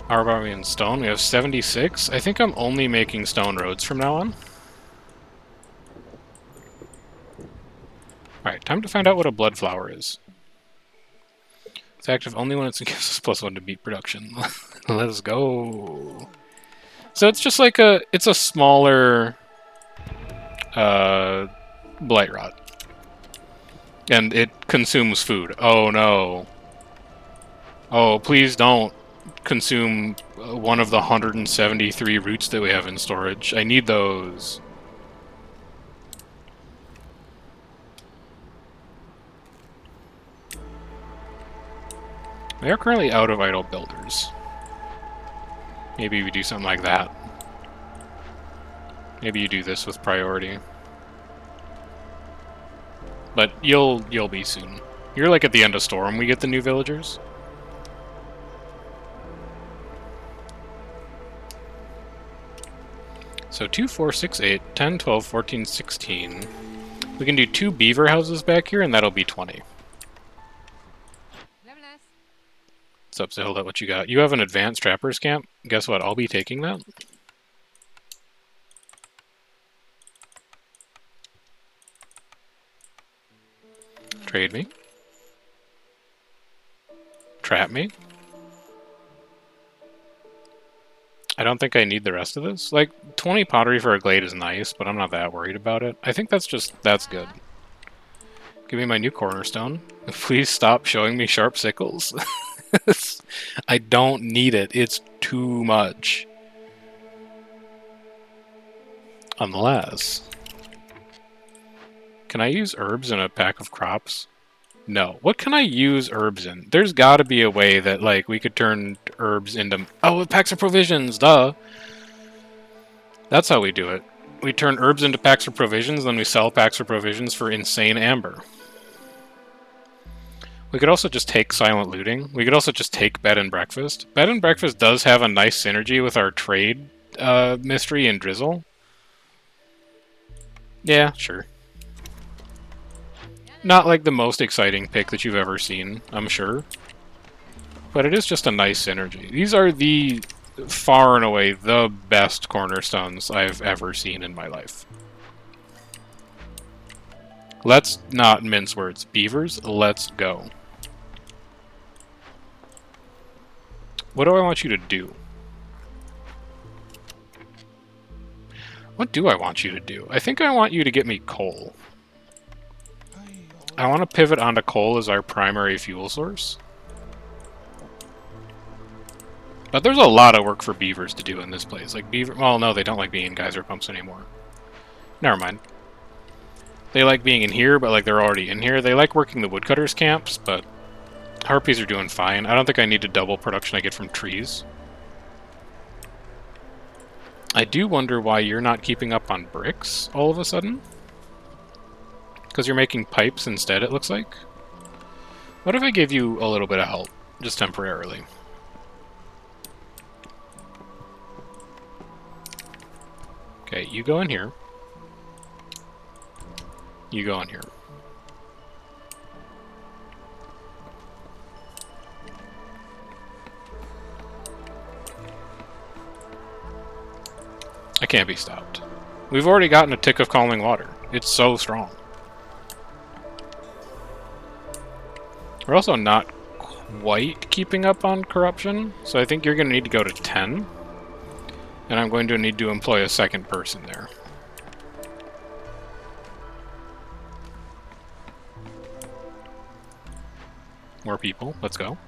How about we in stone? We have 76. I think I'm only making stone roads from now on. Alright, time to find out what a blood flower is. It's active only when it gives us +1 to beat production. Let's go. So it's just like it's a smaller blight rot. And it consumes food. Oh no. Oh, please don't consume one of the 173 roots that we have in storage. I need those. They are currently out of idle builders. Maybe we do something like that. Maybe you do this with priority. But you'll be soon. You're like at the end of Storm we get the new villagers. So 2, 4, 6, 8, 10, 12, 14, 16. We can do 2 beaver houses back here and that'll be 20. What's up, Zilda? What you got? You have an advanced trappers camp? Guess what? I'll be taking that. Trade me. Trap me. I don't think I need the rest of this. Like, 20 pottery for a glade is nice, but I'm not that worried about it. I think that's good. Give me my new cornerstone. Please stop showing me sharp sickles. I don't need it. It's too much. Unless... Can I use herbs in a pack of crops? No. What can I use herbs in? There's gotta be a way that, like, we could turn herbs into... Oh, packs of provisions, duh! That's how we do it. We turn herbs into packs of provisions, then we sell packs of provisions for insane amber. We could also just take silent looting. We could also just take bed and breakfast. Bed and breakfast does have a nice synergy with our trade mystery and drizzle. Yeah, sure. Not like the most exciting pick that you've ever seen, I'm sure. But it is just a nice synergy. These are the far and away the best cornerstones I've ever seen in my life. Let's not mince words. Beavers, let's go. What do I want you to do? What do I want you to do? I think I want you to get me coal. I want to pivot onto coal as our primary fuel source. But there's a lot of work for beavers to do in this place. Like beaver... Well, no, they don't like being in geyser pumps anymore. Never mind. They like being in here, but like they're already in here. They like working the woodcutters camps, but harpies are doing fine. I don't think I need to double production I get from trees. I do wonder why you're not keeping up on bricks all of a sudden. Because you're making pipes instead, it looks like. What if I give you a little bit of help, just temporarily? Okay, you go in here. You go in here. I can't be stopped. We've already gotten a tick of calming water. It's so strong. We're also not quite keeping up on corruption, so I think you're going to need to go to 10. And I'm going to need to employ a second person there. More people. Let's go.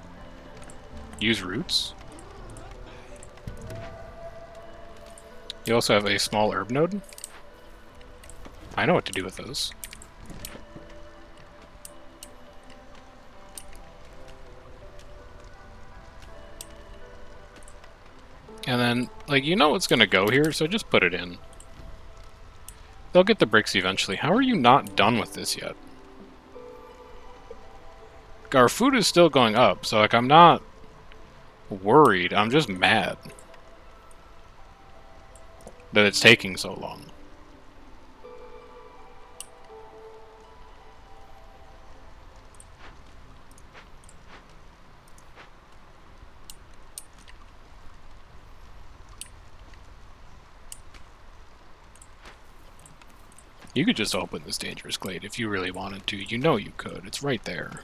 Use roots. You also have a small herb node. I know what to do with those. And then, like, you know what's gonna go here, so just put it in. They'll get the bricks eventually. How are you not done with this yet? Our food is still going up, so, like, I'm not worried. I'm just mad that it's taking so long. You could just open this dangerous glade if you really wanted to. You know you could. It's right there.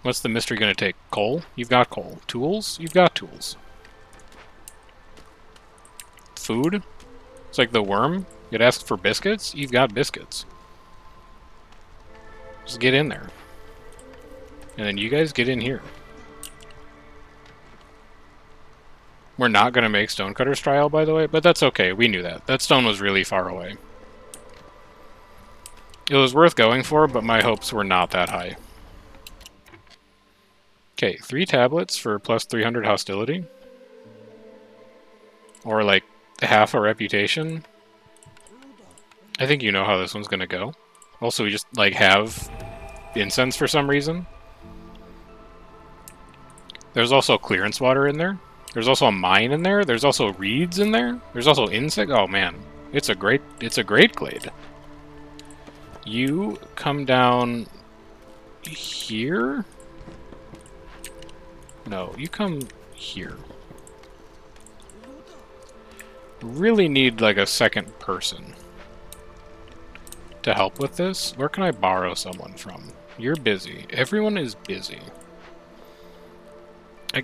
What's the mystery going to take? Coal? You've got coal. Tools? You've got tools. Food? It's like the worm. You'd ask for biscuits? You've got biscuits. Just get in there. And then you guys get in here. We're not going to make Stonecutter's Trial, by the way, but that's okay. We knew that. That stone was really far away. It was worth going for, but my hopes were not that high. Okay, 3 tablets for plus 300 hostility. Or, like, half a reputation. I think you know how this one's going to go. Also, we just, like, have incense for some reason. There's also clearance water in there. There's also a mine in there. There's also reeds in there. There's also insect. Oh man, it's a great glade. You come down here. No, you come here. Really need like a second person to help with this. Where can I borrow someone from? You're busy. Everyone is busy.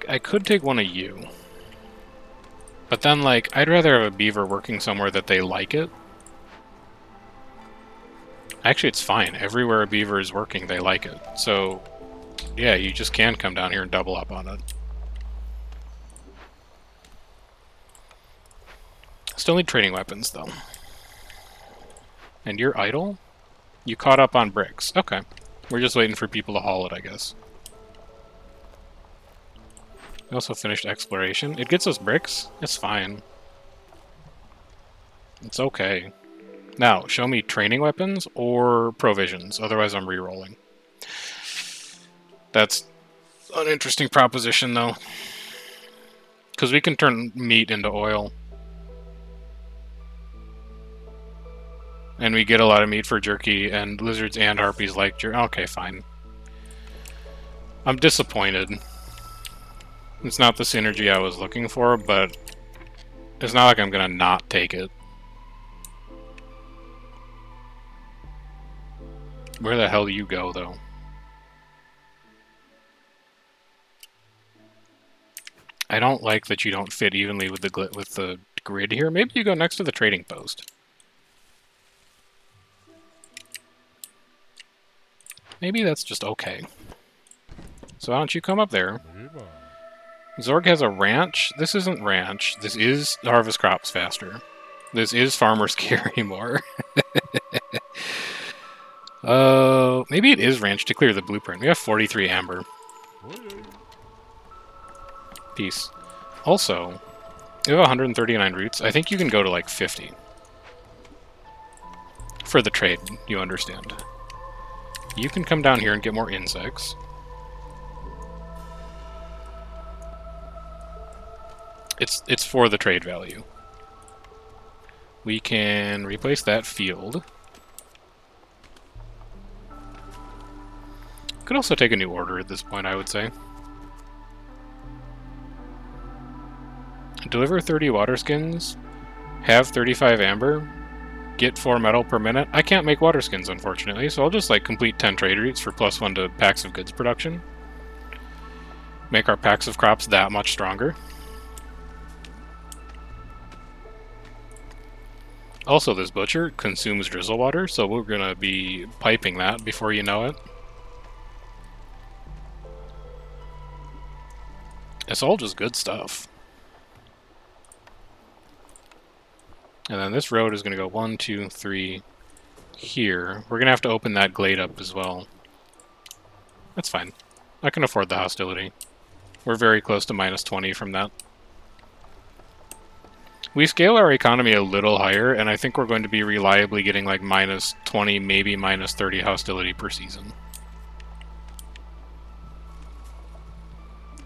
I could take one of you. But then, like, I'd rather have a beaver working somewhere that they like it. Actually, it's fine. Everywhere a beaver is working, they like it. So, yeah, you just can come down here and double up on it. Still need trading weapons, though. And you're idle? You caught up on bricks. Okay. We're just waiting for people to haul it, I guess. We also finished exploration. It gets us bricks. It's fine. It's okay. Now, show me training weapons or provisions. Otherwise, I'm re-rolling. That's an interesting proposition, though. Because we can turn meat into oil. And we get a lot of meat for jerky, and lizards and harpies like jerky. Okay, fine. I'm disappointed. It's not the synergy I was looking for, but it's not like I'm gonna not take it. Where the hell do you go, though? I don't like that you don't fit evenly with the grid here. Maybe you go next to the trading post. Maybe that's just okay. So why don't you come up there? Zorg has a ranch. This isn't ranch. This is harvest crops faster. This is farmers carry more. Maybe it is ranch to clear the blueprint. We have 43 amber. Peace. Also, you have 139 roots. I think you can go to like 50. For the trade, you understand. You can come down here and get more insects. It's for the trade value. We can replace that field. Could also take a new order at this point, I would say. Deliver 30 water skins. Have 35 amber. Get 4 metal per minute. I can't make water skins, unfortunately, so I'll just like complete 10 trade routes for +1 to packs of goods production. Make our packs of crops that much stronger. Also, this butcher consumes drizzle water, so we're gonna be piping that before you know it. It's all just good stuff. And then this road is gonna go 1, 2, 3 here. We're gonna have to open that glade up as well. That's fine. I can afford the hostility. We're very close to minus 20 from that. We scale our economy a little higher, and I think we're going to be reliably getting like minus 20, maybe minus 30 hostility per season.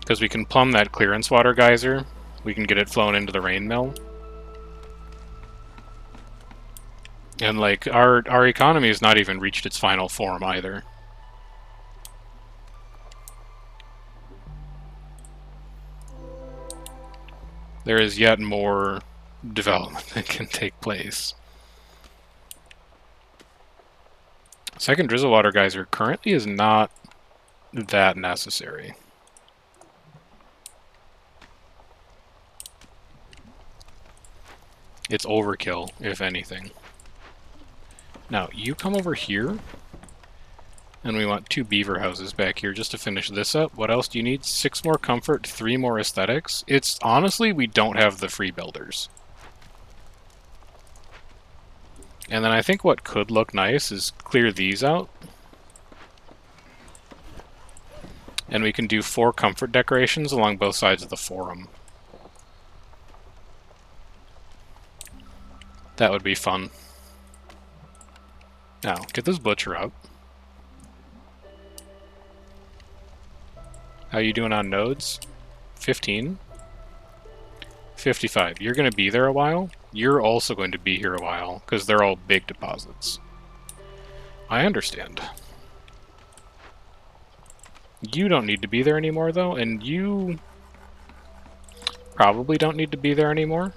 Because we can plumb that clearance water geyser, we can get it flown into the rain mill. And like, our economy has not even reached its final form either. There is yet more development that can take place. Second drizzle water geyser currently is not that necessary. It's overkill, if anything. Now, you come over here, and we want 2 beaver houses back here just to finish this up. What else do you need? 6 more comfort, 3 more aesthetics. It's honestly, we don't have the free builders. And then I think what could look nice is clear these out. And we can do 4 comfort decorations along both sides of the forum. That would be fun. Now, get this butcher up. How you doing on nodes? 15? 55. You're going to be there a while. You're also going to be here a while, because they're all big deposits. I understand. You don't need to be there anymore, though, and you probably don't need to be there anymore.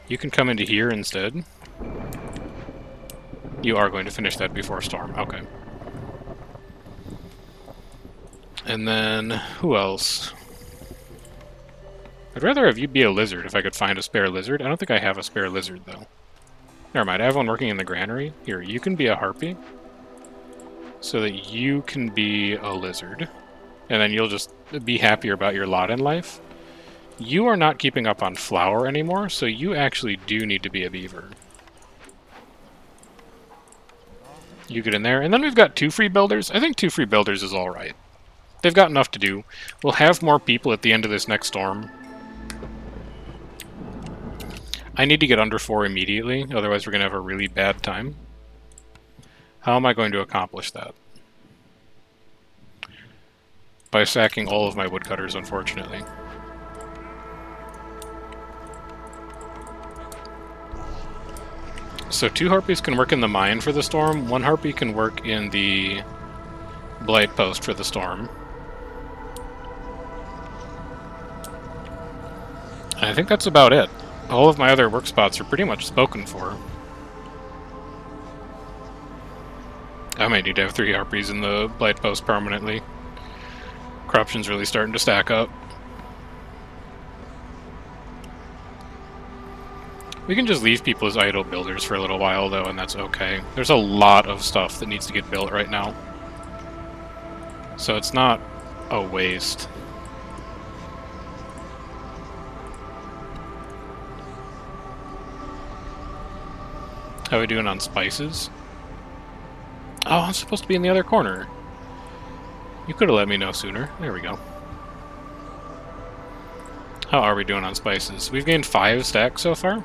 You can come into here instead. You are going to finish that before storm. Okay. And then, who else? I'd rather have you be a lizard if I could find a spare lizard. I don't think I have a spare lizard, though. Never mind, I have one working in the granary. Here, you can be a harpy. So that you can be a lizard. And then you'll just be happier about your lot in life. You are not keeping up on flour anymore, so you actually do need to be a beaver. You get in there. And then we've got 2 free builders. I think 2 free builders is alright. They've got enough to do. We'll have more people at the end of this next storm. I need to get under 4 immediately, otherwise we're going to have a really bad time. How am I going to accomplish that? By sacking all of my woodcutters, unfortunately. So 2 harpies can work in the mine for the storm, 1 harpy can work in the blight post for the storm. And I think that's about it. All of my other work spots are pretty much spoken for. I might need to have 3 harpies in the blight post permanently. Corruption's really starting to stack up. We can just leave people as idle builders for a little while, though, and that's okay. There's a lot of stuff that needs to get built right now. So it's not a waste. How are we doing on spices? Oh, I'm supposed to be in the other corner. You could have let me know sooner. There we go. How are we doing on spices? We've gained 5 stacks so far.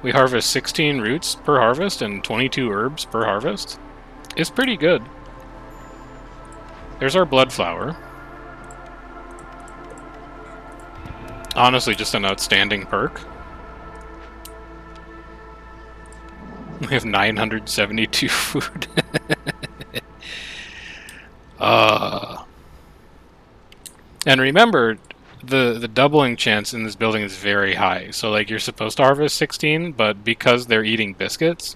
We harvest 16 roots per harvest and 22 herbs per harvest. It's pretty good. There's our blood flower. Honestly, just an outstanding perk. We have 972 food. And remember, the doubling chance in this building is very high. So, like, you're supposed to harvest 16, but because they're eating biscuits,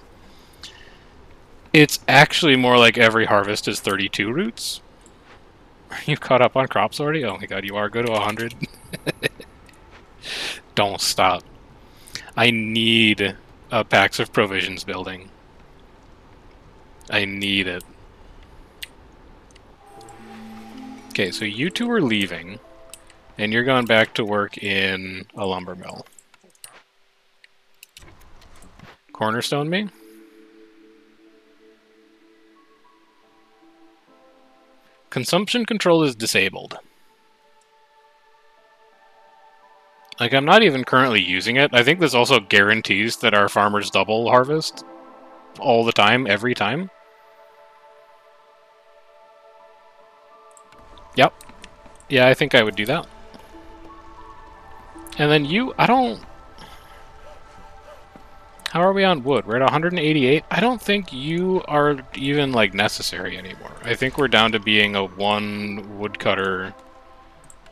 it's actually more like every harvest is 32 roots. Are you caught up on crops already? Oh my god, you are. Go to 100. Don't stop. I need a packs of provisions building. I need it. Okay, so you two are leaving, and you're going back to work in a lumber mill. Cornerstone me? Consumption control is disabled. Like, I'm not even currently using it. I think this also guarantees that our farmers double harvest all the time, every time. Yep. Yeah, I think I would do that. And then you, I don't... How are we on wood? We're at 188? I don't think you are even, like, necessary anymore. I think we're down to being a one woodcutter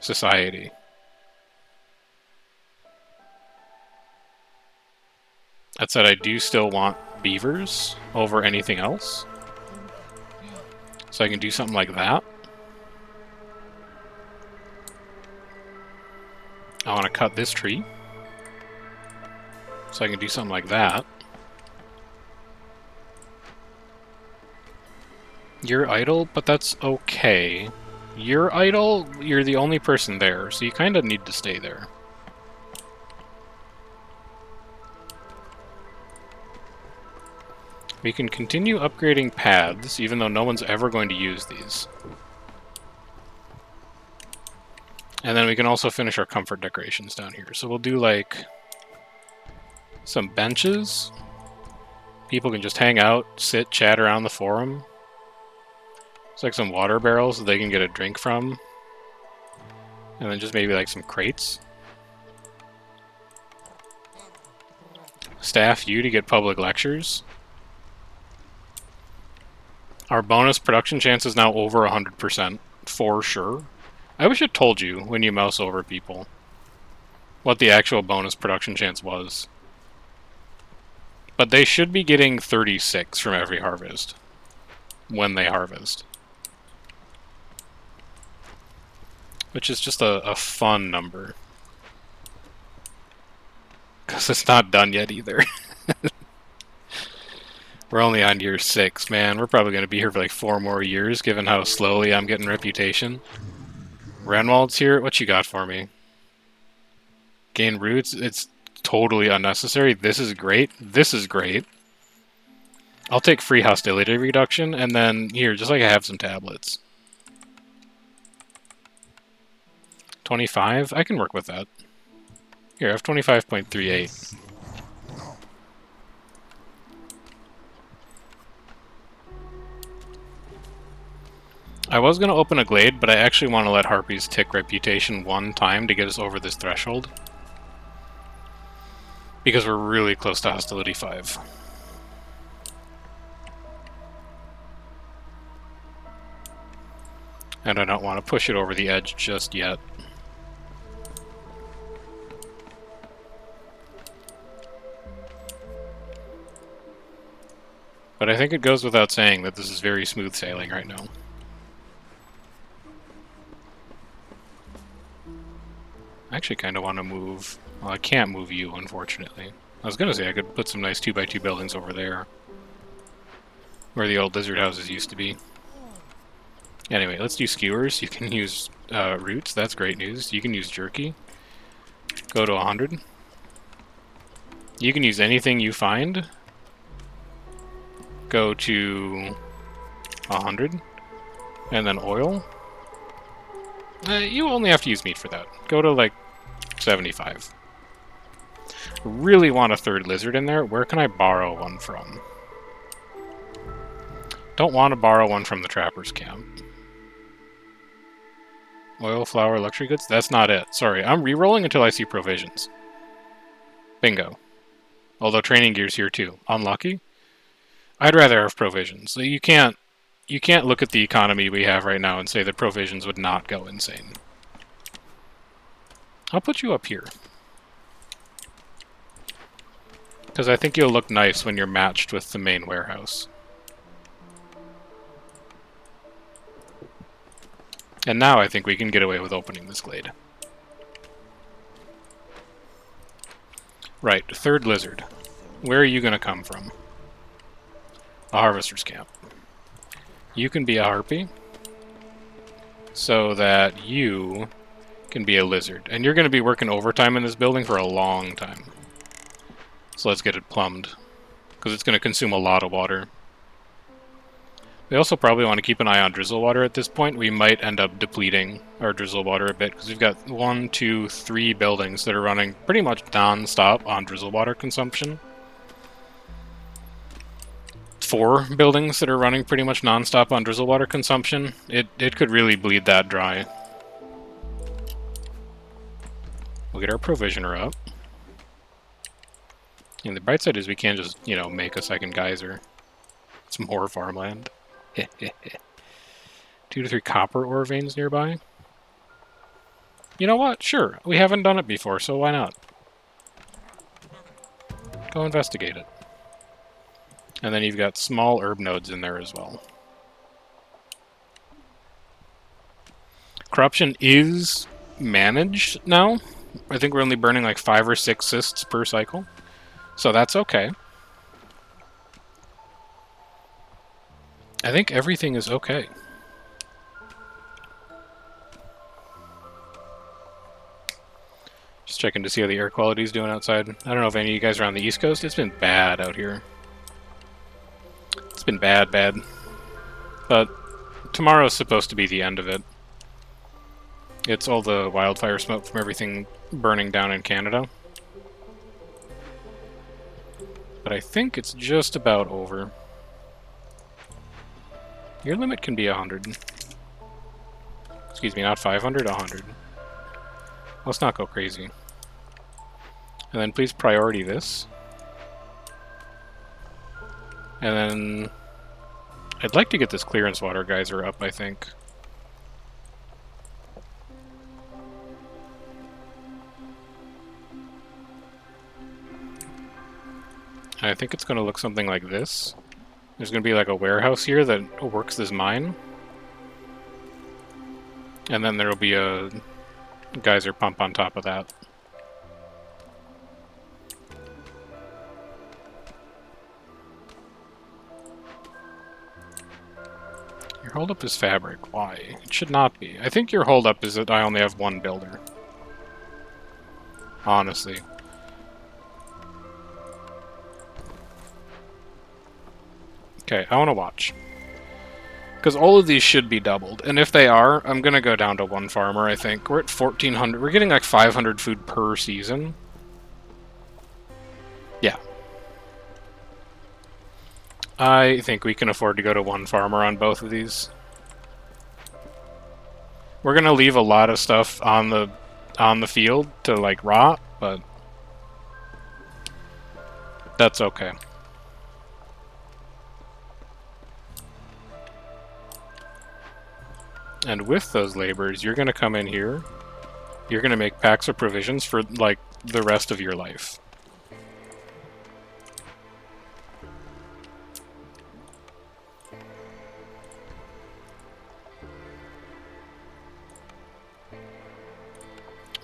society. That said, I do still want beavers over anything else. So I can do something like that. I want to cut this tree. So I can do something like that. You're idle, but that's okay. You're idle, you're the only person there, so you kind of need to stay there. We can continue upgrading paths, even though no one's ever going to use these. And then we can also finish our comfort decorations down here. So we'll do, like, some benches. People can just hang out, sit, chat around the forum. It's like some water barrels that they can get a drink from. And then just maybe, like, some crates. Staff you to get public lectures. Our bonus production chance is now over 100%, for sure. I wish it told you when you mouse over people what the actual bonus production chance was. But they should be getting 36 from every harvest when they harvest. Which is just a fun number. Because it's not done yet either. We're only on year 6, man. We're probably going to be here for like 4 more years, given how slowly I'm getting reputation. Renwald's here. What you got for me? Gain roots? It's totally unnecessary. This is great. This is great. I'll take free hostility reduction, and then here, just like I have some tablets. 25? I can work with that. Here, I have 25.38. I was going to open a glade, but I actually want to let Harpies tick reputation 1 time to get us over this threshold. Because we're really close to hostility 5. And I don't want to push it over the edge just yet. But I think it goes without saying that this is very smooth sailing right now. I actually kind of want to move... Well, I can't move you, unfortunately. I was going to say I could put some nice 2x2 buildings over there. Where the old lizard houses used to be. Anyway, let's do skewers. You can use roots. That's great news. You can use jerky. Go to 100. You can use anything you find. Go to 100. And then oil. You only have to use meat for that. Go to, like, 75. Really want a 3rd lizard in there. Where can I borrow one from? Don't want to borrow one from the trapper's camp. Oil, flour, luxury goods? That's not it. Sorry, I'm re-rolling until I see provisions. Bingo. Although training gear's here too. Unlucky? I'd rather have provisions. So you can't look at the economy we have right now and say that provisions would not go insane. I'll put you up here. Because I think you'll look nice when you're matched with the main warehouse. And now I think we can get away with opening this glade. Right, third lizard. Where are you going to come from? A harvester's camp. You can be a harpy, so that you can be a lizard. And you're going to be working overtime in this building for a long time. So let's get it plumbed, because it's going to consume a lot of water. We also probably want to keep an eye on drizzle water at this point. We might end up depleting our drizzle water a bit, because we've got 1, 2, 3 buildings that are running pretty much non-stop on drizzle water consumption. 4 buildings that are running pretty much non-stop on drizzle water consumption. It could really bleed that dry. We'll get our provisioner up. And the bright side is we can just, you know, make a second geyser. It's more farmland. 2 to 3 copper ore veins nearby. You know what? Sure. We haven't done it before, so why not? Go investigate it. And then you've got small herb nodes in there as well. Corruption is managed now. I think we're only burning like 5 or 6 cysts per cycle. So that's okay. I think everything is okay. Just checking to see how the air quality is doing outside. I don't know if any of you guys are on the East Coast. It's been bad out here. It's been bad, bad. But tomorrow's supposed to be the end of it. It's all the wildfire smoke from everything burning down in Canada. But I think it's just about over. Your limit can be 100. Excuse me, not 500, 100. Let's not go crazy. And then please priority this. And then I'd like to get this clearance water geyser up, I think. And I think it's going to look something like this. There's going to be like a warehouse here that works this mine. And then there will be a geyser pump on top of that. Your holdup is fabric. Why? It should not be. I think your holdup is that I only have 1 builder. Honestly. Okay, I want to watch. Because all of these should be doubled. And if they are, I'm going to go down to 1 farmer, I think. We're at 1,400. We're getting like 500 food per season. Yeah. I think we can afford to go to 1 farmer on both of these. We're going to leave a lot of stuff on the field to like rot, but that's okay. And with those laborers, you're going to come in here. You're going to make packs of provisions for, like, the rest of your life.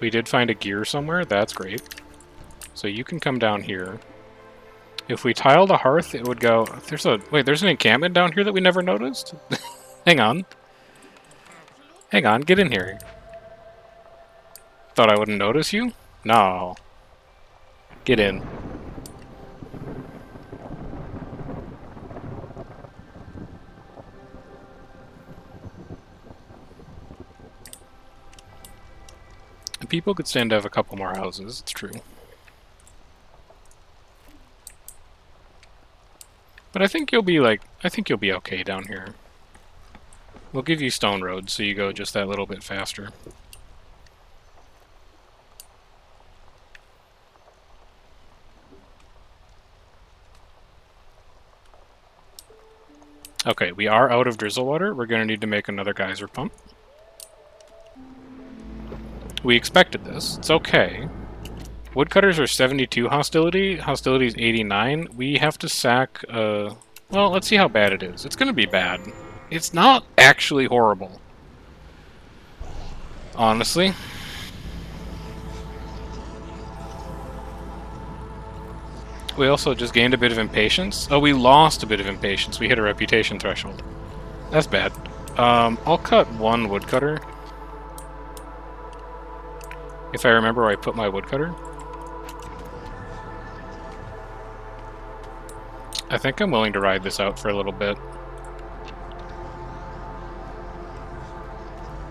We did find a gear somewhere. That's great. So you can come down here. If we tiled a hearth, it would go... Wait, there's an encampment down here that we never noticed? Hang on. Hang on, get in here. Thought I wouldn't notice you? No. Get in. And people could stand to have a couple more houses, it's true. But I think you'll be okay down here. We'll give you stone roads, so you go just that little bit faster. Okay, we are out of drizzle water. We're going to need to make another geyser pump. We expected this. It's okay. Woodcutters are 72 hostility. Hostility is 89. We have to sack... well, let's see how bad it is. It's going to be bad. It's not actually horrible. Honestly. We also just gained a bit of impatience. Oh, we lost a bit of impatience. We hit a reputation threshold. That's bad. I'll cut one woodcutter. If I remember where I put my woodcutter. I think I'm willing to ride this out for a little bit.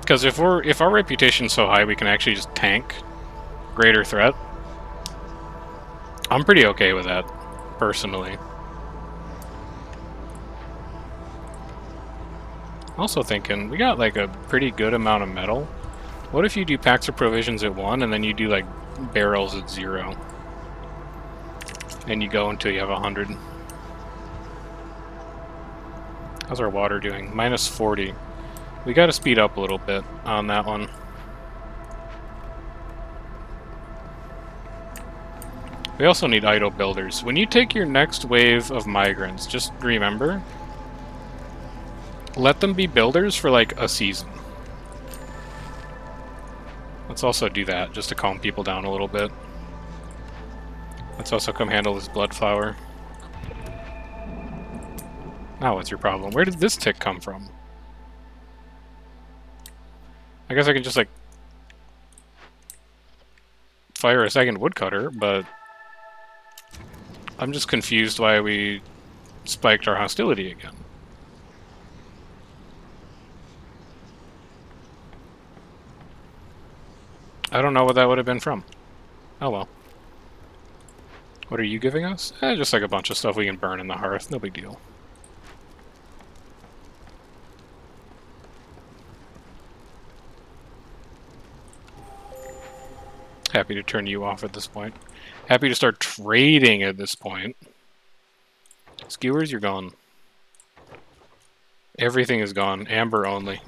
Because if our reputation's so high, we can actually just tank greater threat. I'm pretty okay with that, personally. Also thinking, we got like a pretty good amount of metal. What if you do packs of provisions at 1, and then you do like barrels at 0? And you go until you have 100. How's our water doing? -40. We gotta speed up a little bit on that one. We also need idle builders. When you take your next wave of migrants, just remember, let them be builders for like a season. Let's also do that, just to calm people down a little bit. Let's also come handle this blood flower. Now what's your problem? Where did this tick come from? I guess I can just, like, fire a second woodcutter, but I'm just confused why we spiked our hostility again. I don't know what that would have been from. Oh well. What are you giving us? Just like a bunch of stuff we can burn in the hearth. No big deal. Happy to turn you off at this point. Happy to start trading at this point. Skewers, you're gone. Everything is gone. Amber only.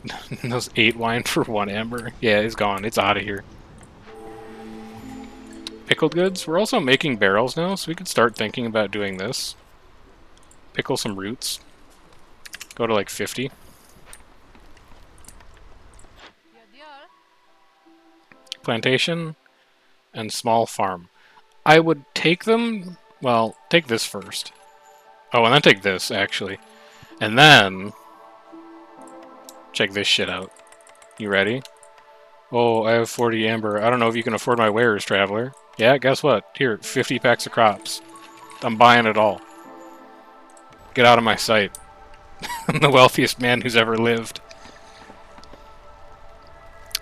Those 8 wine for 1 amber. Yeah, it's gone. It's out of here. Pickled goods. We're also making barrels now, so we could start thinking about doing this. Pickle some roots. Go to like 50. Plantation and small farm. I would take them... Well, take this first. Oh, and then take this, actually. And then... check this shit out. You ready? Oh, I have 40 amber. I don't know if you can afford my wares, traveler. Yeah, guess what? Here, 50 packs of crops. I'm buying it all. Get out of my sight. I'm the wealthiest man who's ever lived.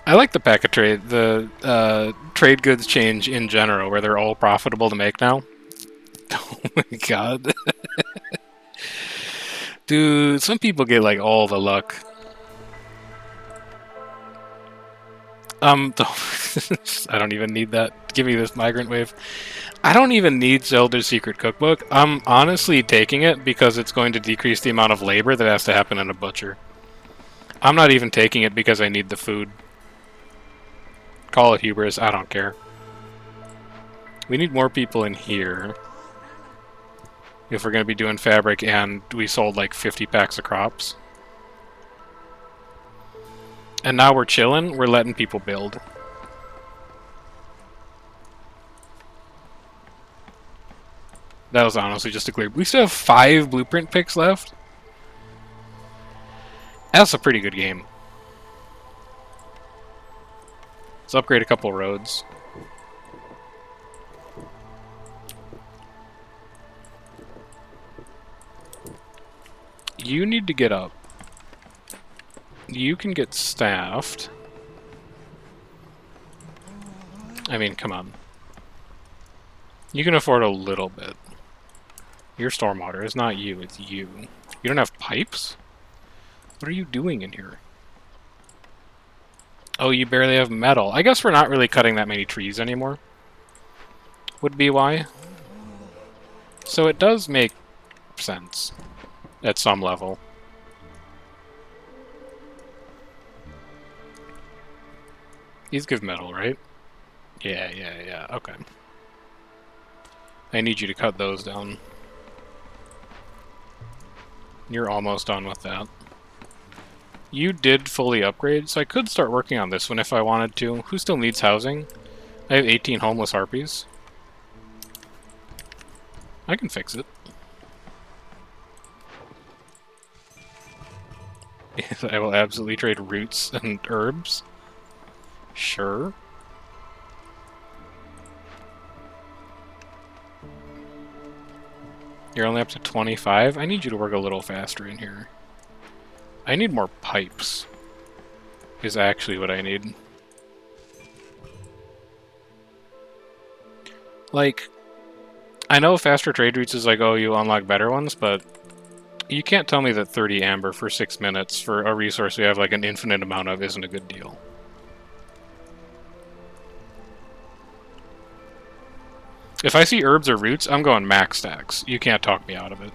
I like the pack of trade, the trade goods change in general, where they're all profitable to make now. Oh my god. Dude, some people get like all the luck. I don't even need that. Give me this migrant wave. I don't even need Zelda's Secret Cookbook. I'm honestly taking it because it's going to decrease the amount of labor that has to happen in a butcher. I'm not even taking it because I need the food. Call it hubris, I don't care. We need more people in here. If we're going to be doing fabric and we sold like 50 packs of crops. And now we're chilling, we're letting people build. That was honestly just a clear... We still have 5 blueprint picks left? That's a pretty good game. Let's upgrade a couple roads. You need to get up. You can get staffed. I mean, come on. You can afford a little bit. Your stormwater is not you, it's you. You don't have pipes? What are you doing in here? Oh, you barely have metal. I guess we're not really cutting that many trees anymore. Would be why. So it does make sense. At some level. These give metal, right? Yeah, okay. I need you to cut those down. You're almost done with that. You did fully upgrade, so I could start working on this one if I wanted to. Who still needs housing? I have 18 homeless harpies. I can fix it. I will absolutely trade roots and herbs. Sure. You're only up to 25? I need you to work a little faster in here. I need more pipes. Is actually what I need. Like, I know faster trade routes is like, oh, you unlock better ones, but you can't tell me that 30 amber for 6 minutes for a resource we have like an infinite amount of isn't a good deal. If I see herbs or roots, I'm going max stacks. You can't talk me out of it.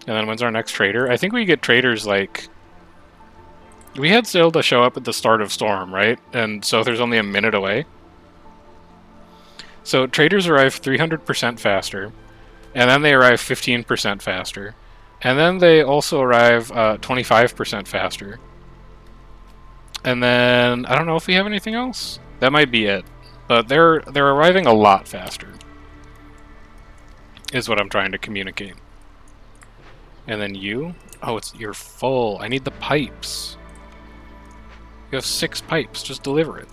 And then when's our next trader? I think we get traders like... We had Zelda show up at the start of Storm, right? And so there's only a minute away. So traders arrive 300% faster, and then they arrive 15% faster, and then they also arrive 25% faster. And then I don't know if we have anything else. That might be it, but they're arriving a lot faster. Is what I'm trying to communicate. And then you? Oh, you're full. I need the pipes. You have 6 pipes. Just deliver it.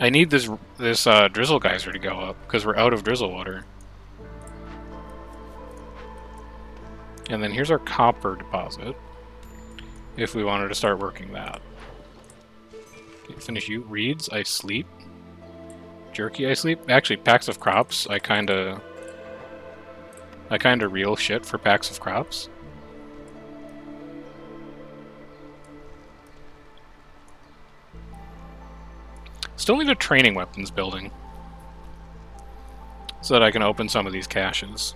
I need this drizzle geyser to go up, because we're out of drizzle water. And then here's our copper deposit, if we wanted to start working that. Okay, finish you. Reeds, I sleep. Jerky, I sleep. Actually, packs of crops, I kinda real shit for packs of crops. Still need a training weapons building, so that I can open some of these caches.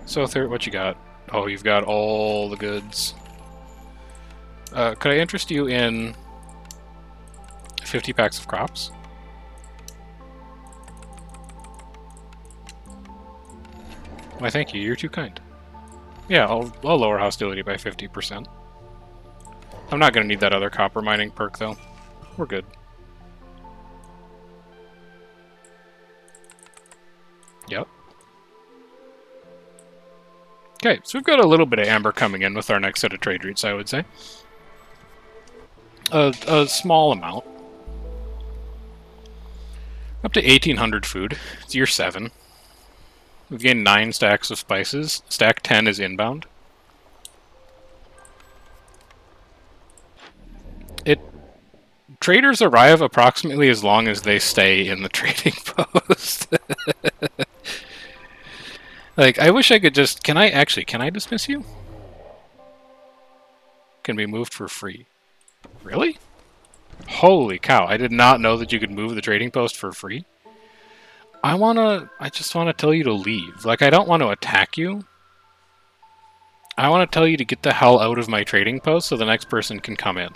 So, what you got? Oh, you've got all the goods. Could I interest you in 50 packs of crops? Why, thank you. You're too kind. Yeah, I'll lower hostility by 50%. I'm not going to need that other copper mining perk, though. We're good. Yep. Okay, so we've got a little bit of amber coming in with our next set of trade routes, I would say. A small amount. Up to 1,800 food. It's year 7. We've gained 9 stacks of spices. Stack 10 is inbound. Traders arrive approximately as long as they stay in the trading post. Like, I wish I could just... Can I dismiss you? Can be moved for free. Really? Holy cow, I did not know that you could move the trading post for free. I just want to tell you to leave. Like, I don't want to attack you. I want to tell you to get the hell out of my trading post so the next person can come in.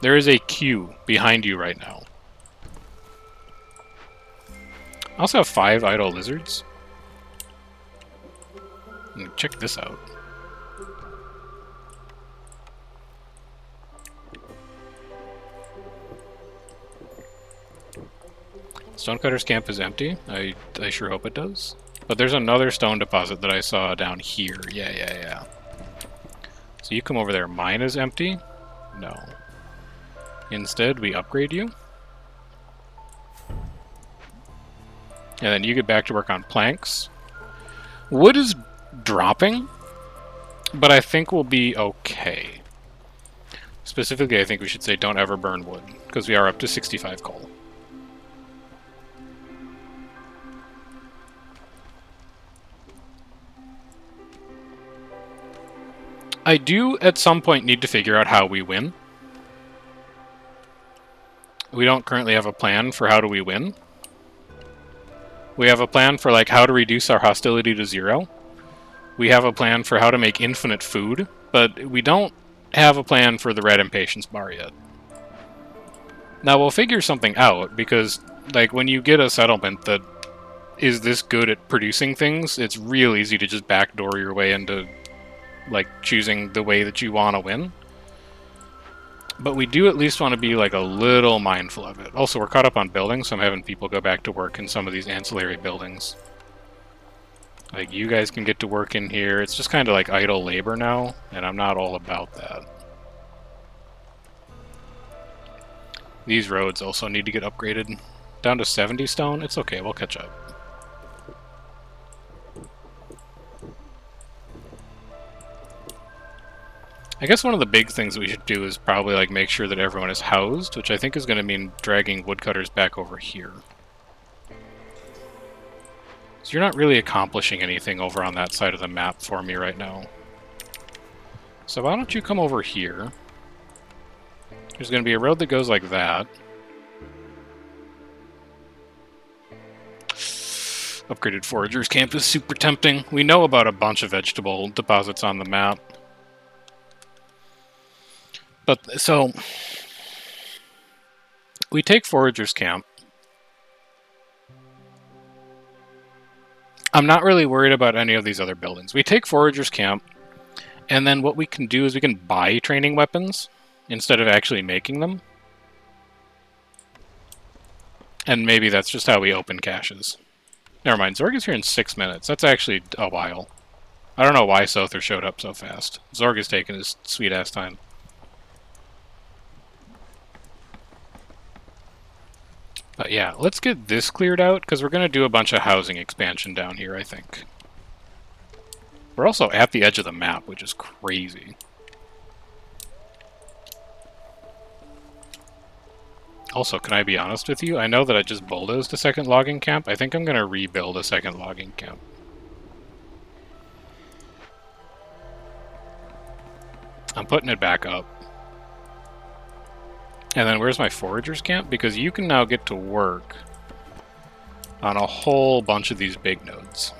There is a queue behind you right now. I also have 5 idle lizards. And check this out. Stonecutter's camp is empty. I sure hope it does. But there's another stone deposit that I saw down here. Yeah. So you come over there. Mine is empty? No. Instead, we upgrade you. And then you get back to work on planks. Wood is dropping, but I think we'll be okay. Specifically, I think we should say don't ever burn wood, because we are up to 65 coal. I do, at some point, need to figure out how we win. We don't currently have a plan for how do we win. We have a plan for, like, how to reduce our hostility to 0. We have a plan for how to make infinite food, but we don't have a plan for the red impatience bar yet. Now, we'll figure something out, because, like, when you get a settlement that is this good at producing things, it's real easy to just backdoor your way into, like, choosing the way that you want to win. But we do at least want to be, like, a little mindful of it. Also, we're caught up on buildings, so I'm having people go back to work in some of these ancillary buildings. Like, you guys can get to work in here. It's just kind of like idle labor now, and I'm not all about that. These roads also need to get upgraded. Down to 70 stone? It's okay, we'll catch up. I guess one of the big things that we should do is probably like make sure that everyone is housed, which I think is going to mean dragging woodcutters back over here. So you're not really accomplishing anything over on that side of the map for me right now. So why don't you come over here? There's going to be a road that goes like that. Upgraded Foragers Camp is super tempting. We know about a bunch of vegetable deposits on the map. But, so, we take Foragers Camp. I'm not really worried about any of these other buildings. We take Foragers Camp, and then what we can do is we can buy training weapons instead of actually making them. And maybe that's just how we open caches. Never mind, Zorg is here in 6 minutes. That's actually a while. I don't know why Sother showed up so fast. Zorg is taking his sweet-ass time. But yeah, let's get this cleared out, because we're going to do a bunch of housing expansion down here, I think. We're also at the edge of the map, which is crazy. Also, can I be honest with you? I know that I just bulldozed a second logging camp. I think I'm going to rebuild a second logging camp. I'm putting it back up. And then where's my foragers camp? Because you can now get to work on a whole bunch of these big nodes.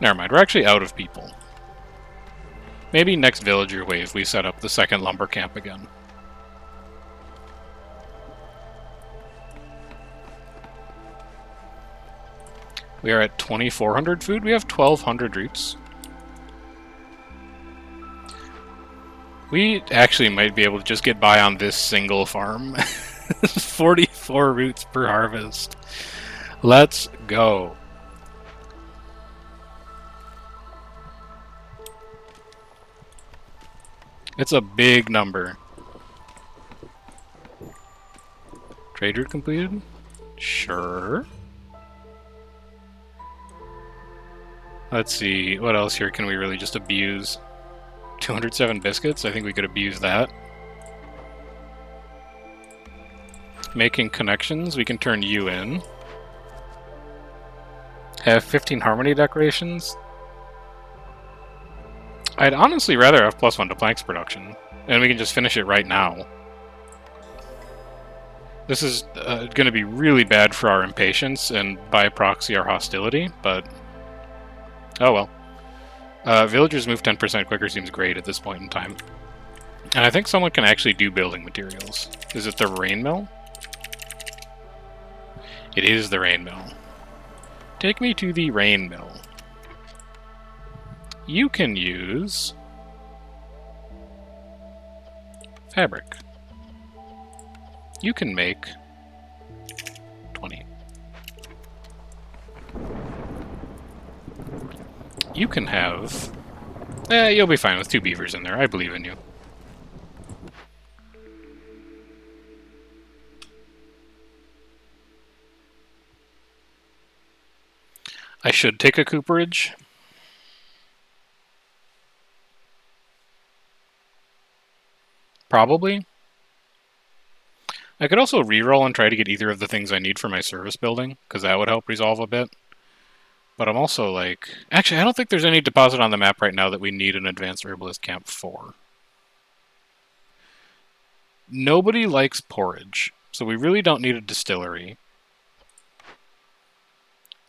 Never mind, we're actually out of people. Maybe next villager wave we set up the second lumber camp again. We are at 2,400 food. We have 1,200 roots. We actually might be able to just get by on this single farm. 44 roots per harvest. Let's go. It's a big number. Trade route completed? Sure. Let's see, what else here can we really just abuse? 207 biscuits, I think we could abuse that. Making connections, we can turn you in. Have 15 harmony decorations. I'd honestly rather have +1 to planks production, and we can just finish it right now. This is going to be really bad for our impatience, and by proxy our hostility, but oh well. Villagers move 10% quicker seems great at this point in time. And I think someone can actually do building materials. Is it the rain mill? It is the rain mill. Take me to the rain mill. You can use fabric. You can make 20. You can have... you'll be fine with 2 beavers in there. I believe in you. I should take a cooperage. Probably. I could also reroll and try to get either of the things I need for my service building, because that would help resolve a bit. But I'm also like... Actually, I don't think there's any deposit on the map right now that we need an advanced herbalist camp for. Nobody likes porridge, so we really don't need a distillery.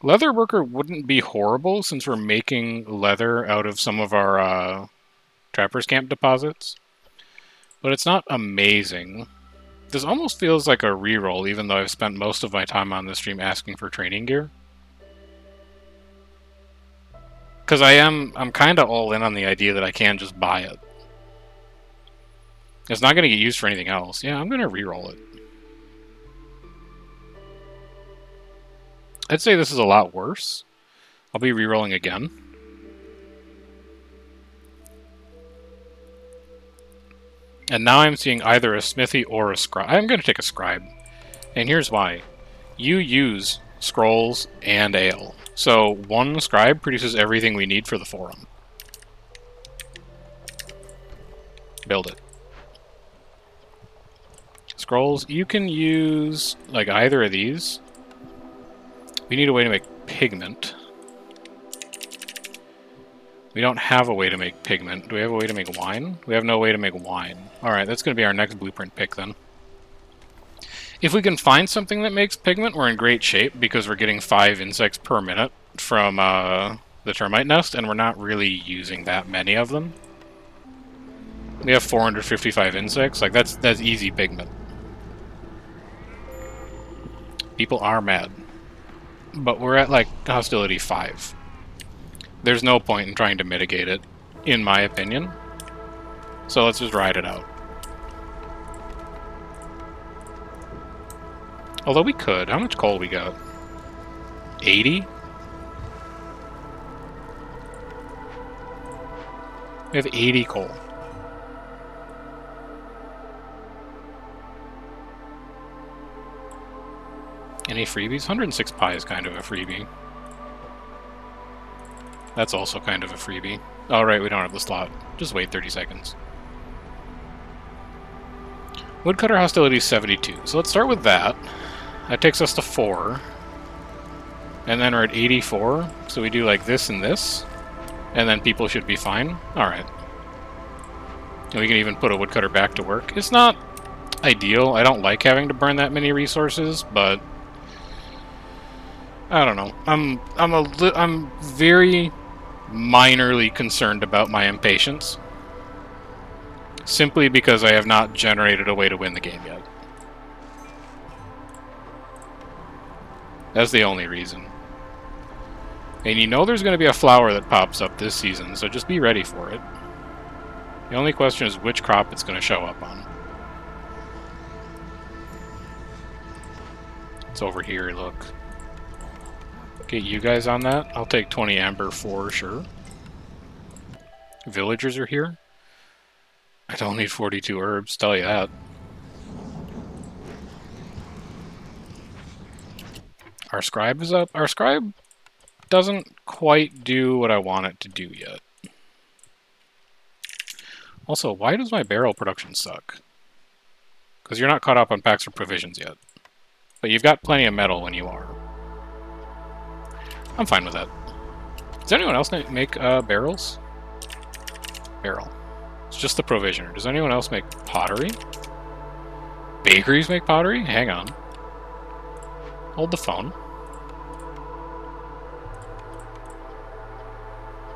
Leather worker wouldn't be horrible since we're making leather out of some of our trappers camp deposits. But it's not amazing. This almost feels like a reroll, even though I've spent most of my time on this stream asking for training gear. Because I'm kind of all in on the idea that I can just buy it. It's not going to get used for anything else. Yeah, I'm going to reroll it. I'd say this is a lot worse. I'll be rerolling again. And now I'm seeing either a smithy or a scribe. I'm going to take a scribe. And here's why. You use scrolls and ale. So one scribe produces everything we need for the forum. Build it. Scrolls, you can use like either of these. We need a way to make pigment. We don't have a way to make pigment. Do we have a way to make wine? We have no way to make wine. Alright, that's going to be our next blueprint pick then. If we can find something that makes pigment, we're in great shape because we're getting 5 insects per minute from the termite nest, and we're not really using that many of them. We have 455 insects. Like, that's easy pigment. People are mad. But we're at, like, hostility 5. There's no point in trying to mitigate it, in my opinion. So let's just ride it out. Although we could. How much coal we got? 80? We have 80 coal. Any freebies? 106 pi is kind of a freebie. That's also kind of a freebie. Oh, right, we don't have the slot. Just wait 30 seconds. Woodcutter hostility is 72. So let's start with that. That takes us to 4. And then we're at 84. So we do like this and this. And then people should be fine. Alright. And we can even put a woodcutter back to work. It's not ideal. I don't like having to burn that many resources, but I don't know. I'm very minorly concerned about my impatience. Simply because I have not generated a way to win the game yet. That's the only reason. And you know there's going to be a flower that pops up this season, so just be ready for it. The only question is which crop it's going to show up on. It's over here, look. Get you guys on that. I'll take 20 amber for sure. Villagers are here. I don't need 42 herbs, tell you that. Our scribe is up. Our scribe doesn't quite do what I want it to do yet. Also, why does my barrel production suck? Because you're not caught up on packs for provisions yet. But you've got plenty of metal when you are. I'm fine with that. Does anyone else make barrels? Barrel. It's just the provisioner. Does anyone else make pottery? Bakeries make pottery? Hang on. Hold the phone.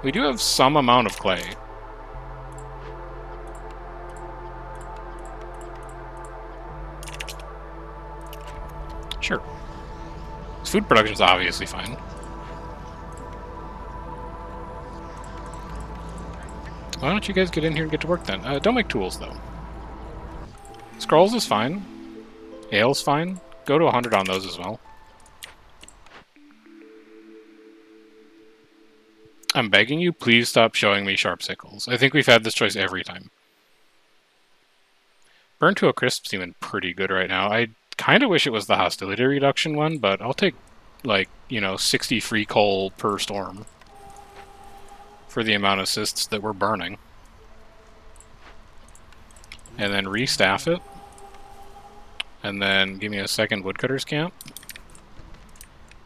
We do have some amount of clay. Sure. Food production is obviously fine. Why don't you guys get in here and get to work then? Don't make tools, though. Scrolls is fine. Ale's fine. Go to 100 on those as well. I'm begging you, please stop showing me sharp sickles. I think we've had this choice every time. Burn to a crisp seeming pretty good right now. I kind of wish it was the hostility reduction one, but I'll take, like, 60 free coal per storm for the amount of assists that we're burning. And then restaff it. And then give me a second woodcutter's camp.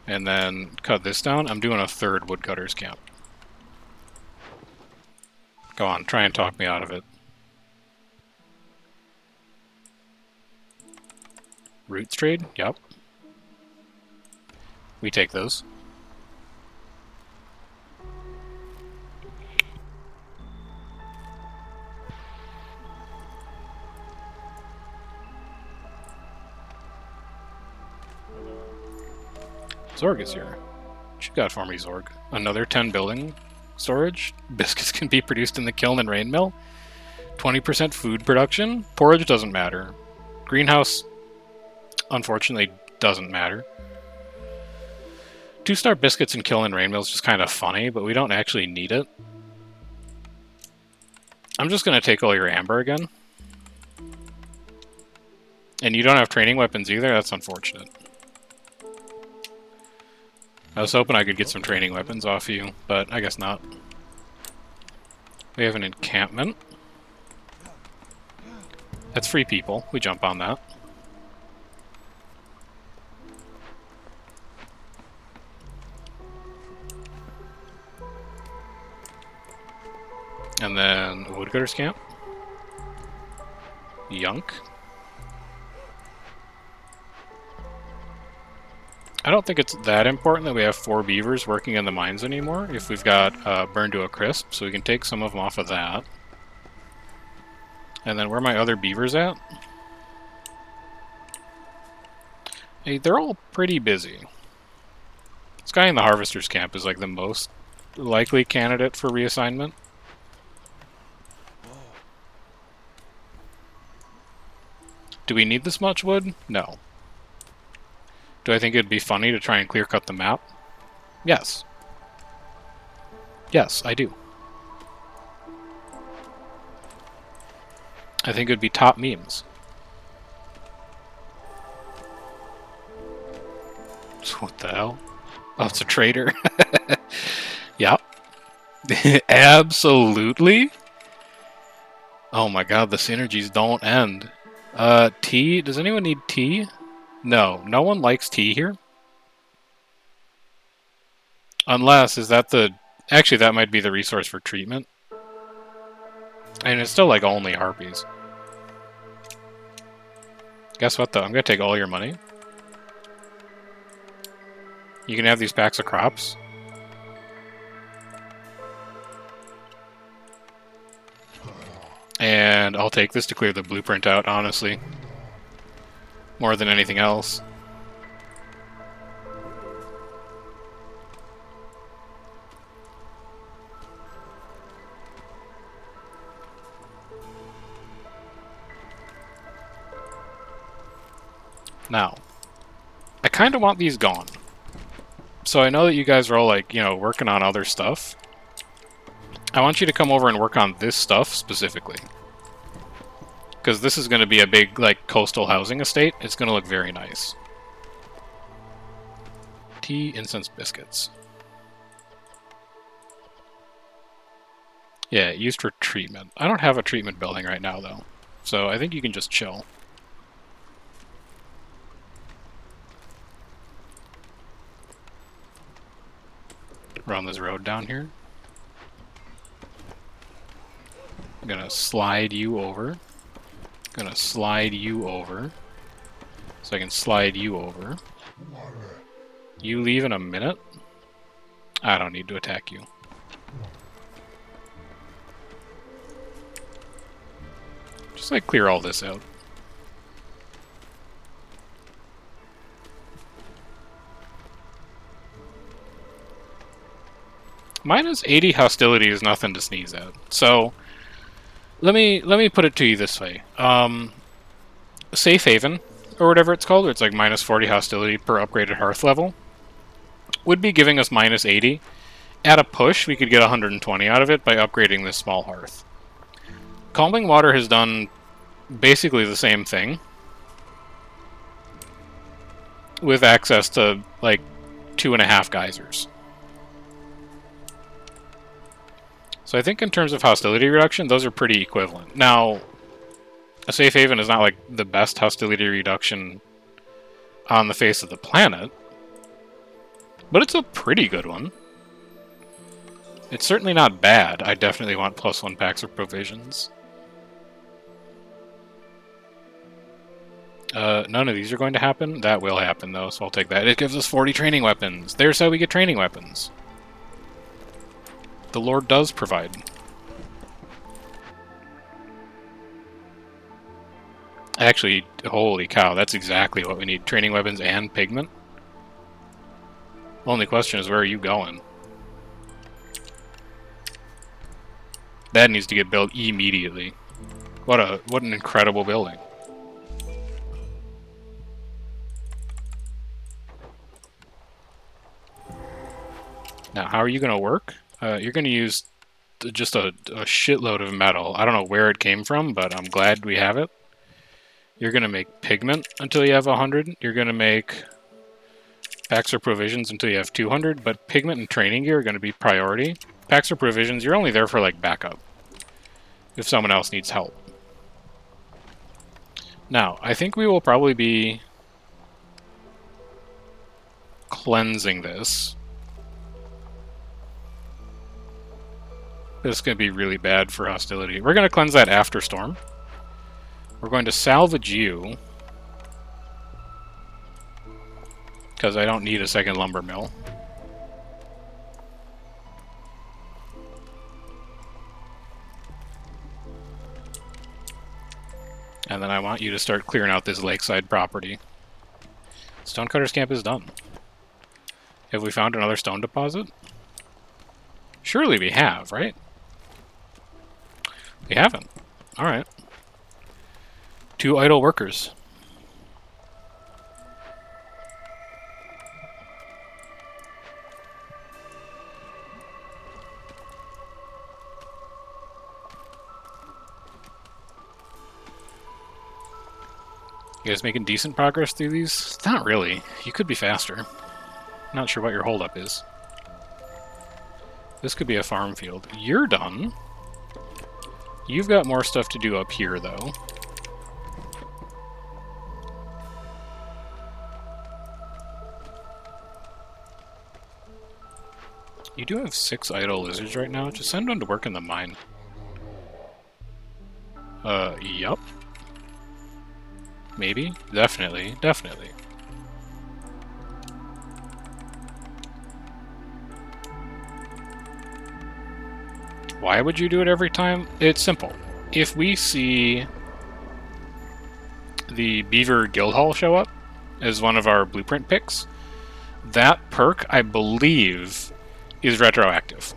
And then cut this down. I'm doing a third woodcutter's camp. Go on, try and talk me out of it. Roots trade? Yep. We take those. Zorg is here. What you got for me, Zorg? Another 10 building storage? Biscuits can be produced in the kiln and rain mill? 20% food production? Porridge doesn't matter. Greenhouse, unfortunately, doesn't matter. 2-star biscuits and kiln and rain mill is just kind of funny, but we don't actually need it. I'm just going to take all your amber again. And you don't have training weapons either? That's unfortunate. I was hoping I could get some training weapons off you, but I guess not. We have an encampment. That's free people. We jump on that. And then a woodcutter's camp. Yunk. I don't think it's that important that we have 4 beavers working in the mines anymore if we've got burned to a crisp, so we can take some of them off of that. And then where are my other beavers at? Hey, they're all pretty busy. This guy in the harvester's camp is like the most likely candidate for reassignment. Do we need this much wood? No. Do I think it'd be funny to try and clear-cut the map? Yes. Yes, I do. I think it'd be top memes. What the hell? Oh, it's a traitor. Yep. Absolutely. Oh my god, the synergies don't end. Tea? Does anyone need tea? No, no one likes tea here. Unless, is that the... Actually, that might be the resource for treatment. And it's still like only harpies. Guess what though? I'm gonna take all your money. You can have these packs of crops. And I'll take this to clear the blueprint out, honestly. More than anything else. Now, I kind of want these gone. So I know that you guys are all like, you know, working on other stuff. I want you to come over and work on this stuff specifically. Because this is going to be a big, like, coastal housing estate. It's going to look very nice. Tea, incense, biscuits. Yeah, used for treatment. I don't have a treatment building right now, though. So I think you can just chill. Run this road down here. I'm gonna slide you over. Gonna slide you over. So I can slide you over. You leave in a minute? I don't need to attack you. Just like clear all this out. Minus 80 hostility is nothing to sneeze at. So let me put it to you this way. Safe Haven, or whatever it's called, where it's like minus 40 hostility per upgraded hearth level, would be giving us minus 80. At a push, we could get 120 out of it by upgrading this small hearth. Calming Water has done basically the same thing, with access to, like, 2.5 geysers. So I think in terms of hostility reduction, those are pretty equivalent. Now, a safe haven is not like the best hostility reduction on the face of the planet, but it's a pretty good one. It's certainly not bad. I definitely want +1 packs of provisions. None of these are going to happen. That will happen though, so I'll take that. It gives us 40 training weapons. There's how we get training weapons. The Lord does provide. Actually, holy cow, that's exactly what we need. Training weapons and pigment. Only question is, where are you going? That needs to get built immediately. What an incredible building. Now, how are you going to work? You're going to use just a shitload of metal. I don't know where it came from, but I'm glad we have it. You're going to make pigment until you have 100. You're going to make packs or provisions until you have 200, but pigment and training gear are going to be priority. Packs or provisions, you're only there for like backup if someone else needs help. Now, I think we will probably be cleansing this. This is going to be really bad for hostility. We're going to cleanse that after storm. We're going to salvage you, because I don't need a second lumber mill. And then I want you to start clearing out this lakeside property. Stonecutter's camp is done. Have we found another stone deposit? Surely we have, right? We haven't. Alright. 2 idle workers. You guys making decent progress through these? Not really. You could be faster. Not sure what your holdup is. This could be a farm field. You're done. You've got more stuff to do up here, though. You do have 6 idle lizards right now. Just send them to work in the mine. Yup. Maybe? Definitely. Definitely. Why would you do it every time? It's simple. If we see the Beaver Guildhall show up as one of our blueprint picks, that perk, I believe, is retroactive.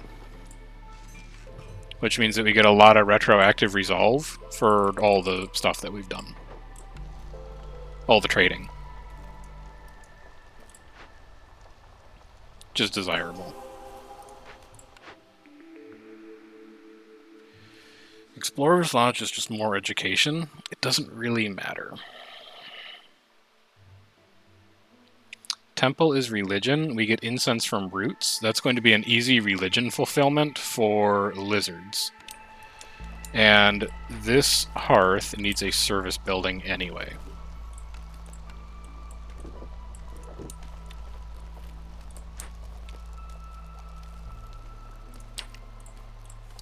Which means that we get a lot of retroactive resolve for all the stuff that we've done. All the trading. Just desirable. Explorer's Lodge is just more education. It doesn't really matter. Temple is religion. We get incense from roots. That's going to be an easy religion fulfillment for lizards. And this hearth needs a service building anyway.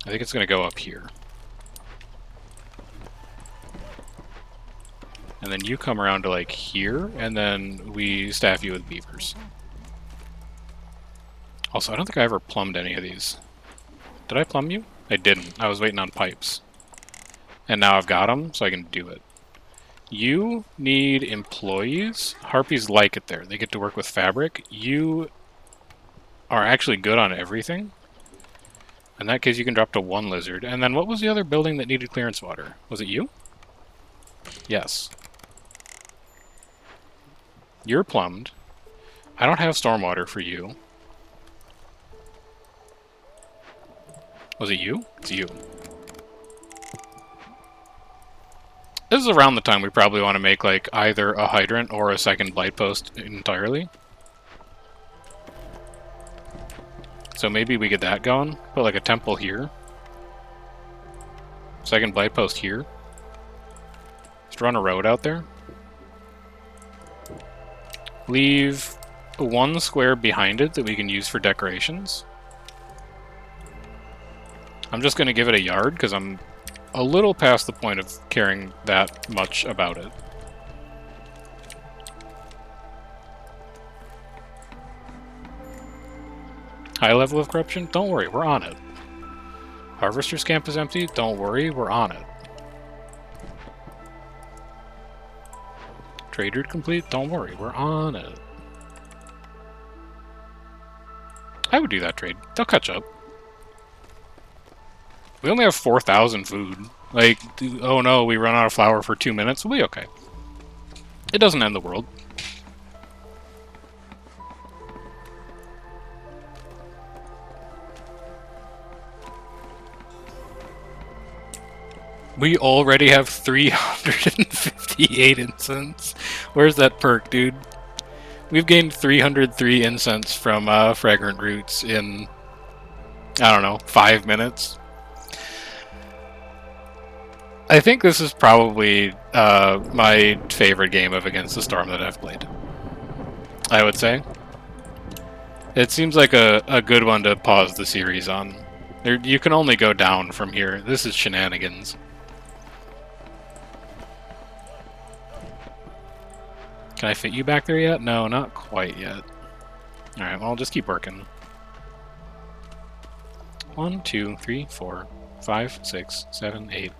I think it's going to go up here. And then you come around to like here, and then we staff you with beavers. Also, I don't think I ever plumbed any of these. Did I plumb you? I didn't. I was waiting on pipes. And now I've got them, so I can do it. You need employees. Harpies like it there. They get to work with fabric. You are actually good on everything. In that case, you can drop to 1 lizard. And then what was the other building that needed clearance water? Was it you? Yes. You're plumbed. I don't have stormwater for you. Was it you? It's you. This is around the time we probably want to make like either a hydrant or a second blight post entirely. So maybe we get that going. Put like a temple here. Second blight post here. Just run a road out there. Leave 1 square behind it that we can use for decorations. I'm just going to give it a yard because I'm a little past the point of caring that much about it. High level of corruption? Don't worry, we're on it. Harvester's camp is empty? Don't worry, we're on it. Trade route complete? Don't worry, we're on it. I would do that trade. They'll catch up. We only have 4,000 food. Like, oh no, we run out of flour for 2 minutes. We'll be okay. It doesn't end the world. We already have 358 incense. Where's that perk, dude? We've gained 303 incense from fragrant roots in, I don't know, 5 minutes. I think this is probably my favorite game of Against the Storm that I've played. I would say. It seems like a good one to pause the series on. You can only go down from here. This is shenanigans. Can I fit you back there yet? No, not quite yet. Alright, well, I'll just keep working. 1, 2, 3, 4, 5, 6, 7, 8.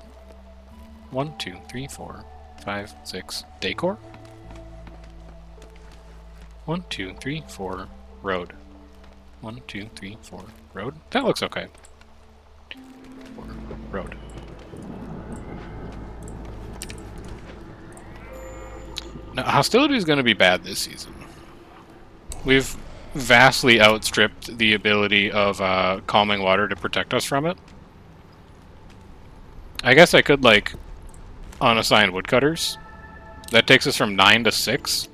1, 2, 3, 4, 5, 6. Decor? 1, 2, 3, 4. Road. 1, 2, 3, 4. Road? That looks okay. 4. Road. Now, hostility is going to be bad this season. We've vastly outstripped the ability of calming water to protect us from it. I guess I could, like, unassign woodcutters. That takes us from 9 to 6.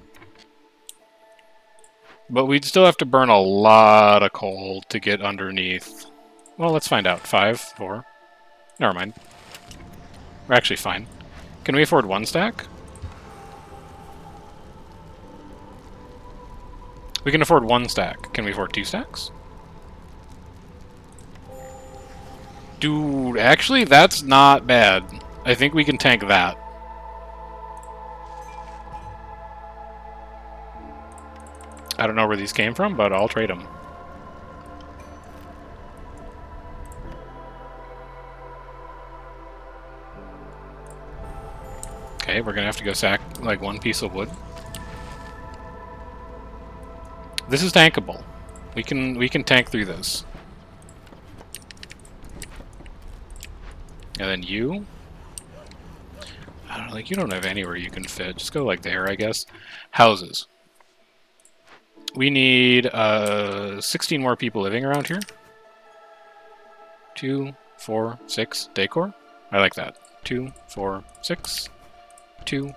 But we'd still have to burn a lot of coal to get underneath. Well, let's find out. 5, 4. Never mind. We're actually fine. Can we afford 1 stack? We can afford 1 stack. Can we afford 2 stacks? Dude, actually, that's not bad. I think we can tank that. I don't know where these came from, but I'll trade them. Okay, we're gonna have to go sack, like, 1 piece of wood. This is tankable. We can tank through this. And then you... I don't know, like, you don't have anywhere you can fit. Just go, like, there, I guess. Houses. We need 16 more people living around here. 2, 4, 6. Decor? I like that. 2, 4, 6. 2.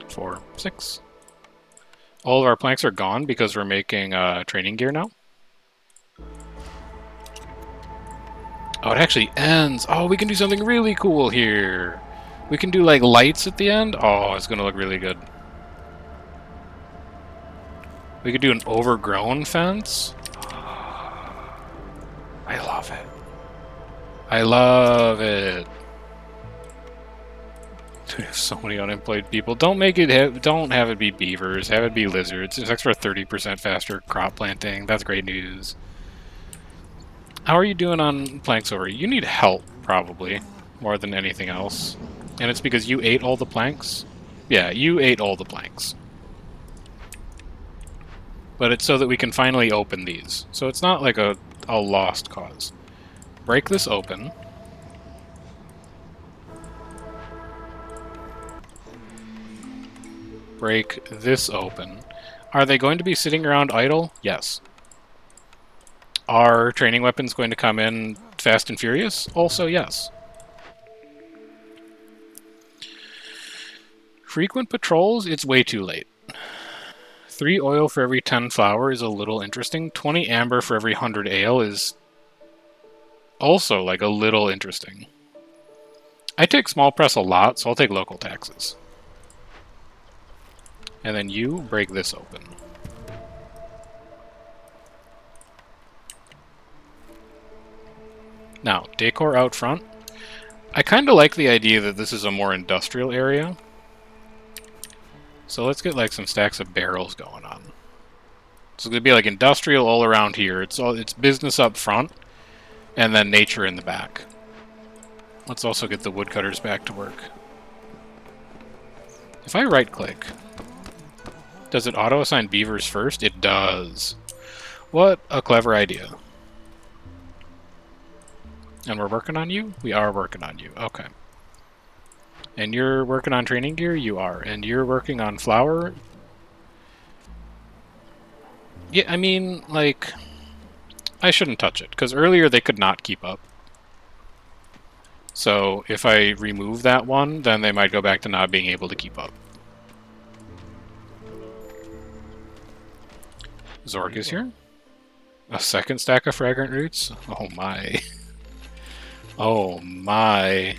4, 6. All of our planks are gone because we're making training gear now. Oh, it actually ends. Oh, we can do something really cool here. We can do, like, lights at the end. Oh, it's going to look really good. We could do an overgrown fence. I love it. I love it. We have so many unemployed people. Don't make it. Don't have it be beavers. Have it be lizards. It's extra 30% faster crop planting. That's great news. How are you doing on planks over? You need help, probably, more than anything else. And it's because you ate all the planks? Yeah, you ate all the planks. But it's so that we can finally open these. So it's not like a lost cause. Break this open. Break this open. Are they going to be sitting around idle? Yes. Are training weapons going to come in fast and furious? Also, yes. Frequent patrols? It's way too late. 3 oil for every 10 flour is a little interesting. 20 amber for every 100 ale is also, like, a little interesting. I take small press a lot, so I'll take local taxes. And then you break this open. Now, decor out front. I kind of like the idea that this is a more industrial area. So let's get, like, some stacks of barrels going on. So it's going to be like industrial all around here. It's business up front, and then nature in the back. Let's also get the woodcutters back to work. If I right-click, does it auto-assign beavers first? It does. What a clever idea. And we're working on you? We are working on you. Okay. And you're working on training gear? You are. And you're working on flour? Yeah, I mean, like, I shouldn't touch it, because earlier they could not keep up. So if I remove that one, then they might go back to not being able to keep up. Zork is here. A second stack of fragrant roots? Oh my. Oh my.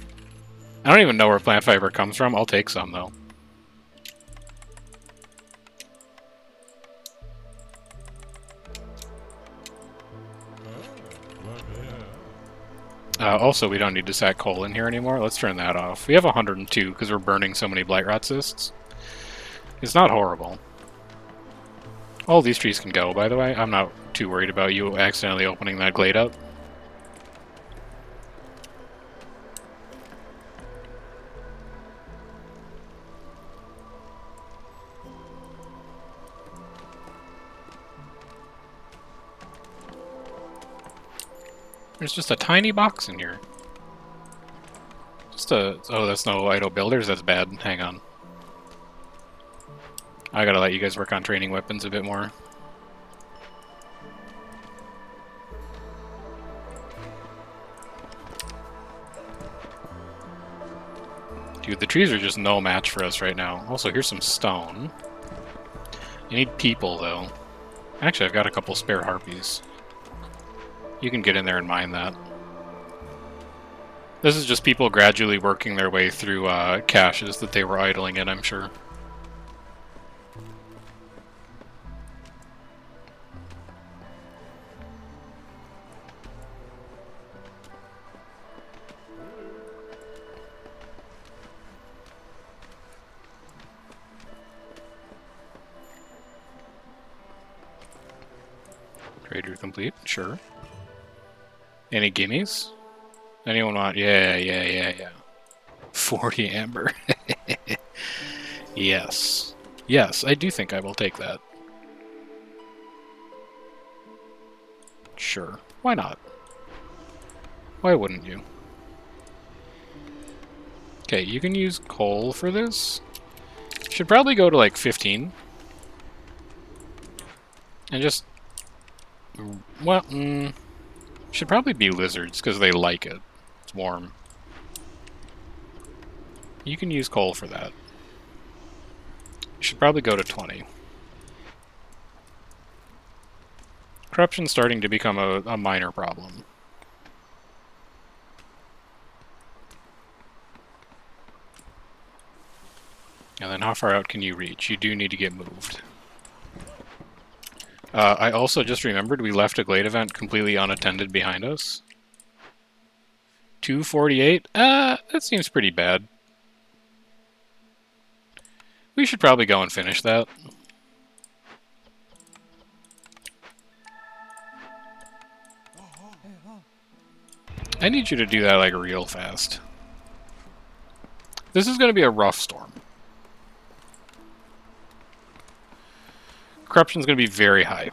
I don't even know where plant fiber comes from. I'll take some, though. Also, we don't need to sack coal in here anymore. Let's turn that off. We have 102 because we're burning so many blight rot cysts. It's not horrible. All these trees can go, by the way. I'm not too worried about you accidentally opening that glade up. There's just a tiny box in here. Just a... Oh, that's no idle builders? That's bad. Hang on. I gotta let you guys work on training weapons a bit more. Dude, the trees are just no match for us right now. Also, here's some stone. You need people, though. Actually, I've got a couple spare harpies. You can get in there and mine that. This is just people gradually working their way through caches that they were idling in, I'm sure. Trader complete, sure. Any gimmies? Anyone want? Yeah. 40 amber. Yes. Yes, I do think I will take that. Sure. Why not? Why wouldn't you? Okay, you can use coal for this. Should probably go to like 15. And just... Well, should probably be lizards, because they like it. It's warm. You can use coal for that. You should probably go to 20. Corruption's starting to become a minor problem. And then how far out can you reach? You do need to get moved. I also just remembered we left a glade event completely unattended behind us. 248? That seems pretty bad. We should probably go and finish that. I need you to do that like real fast. This is going to be a rough storm. Corruption's going to be very high.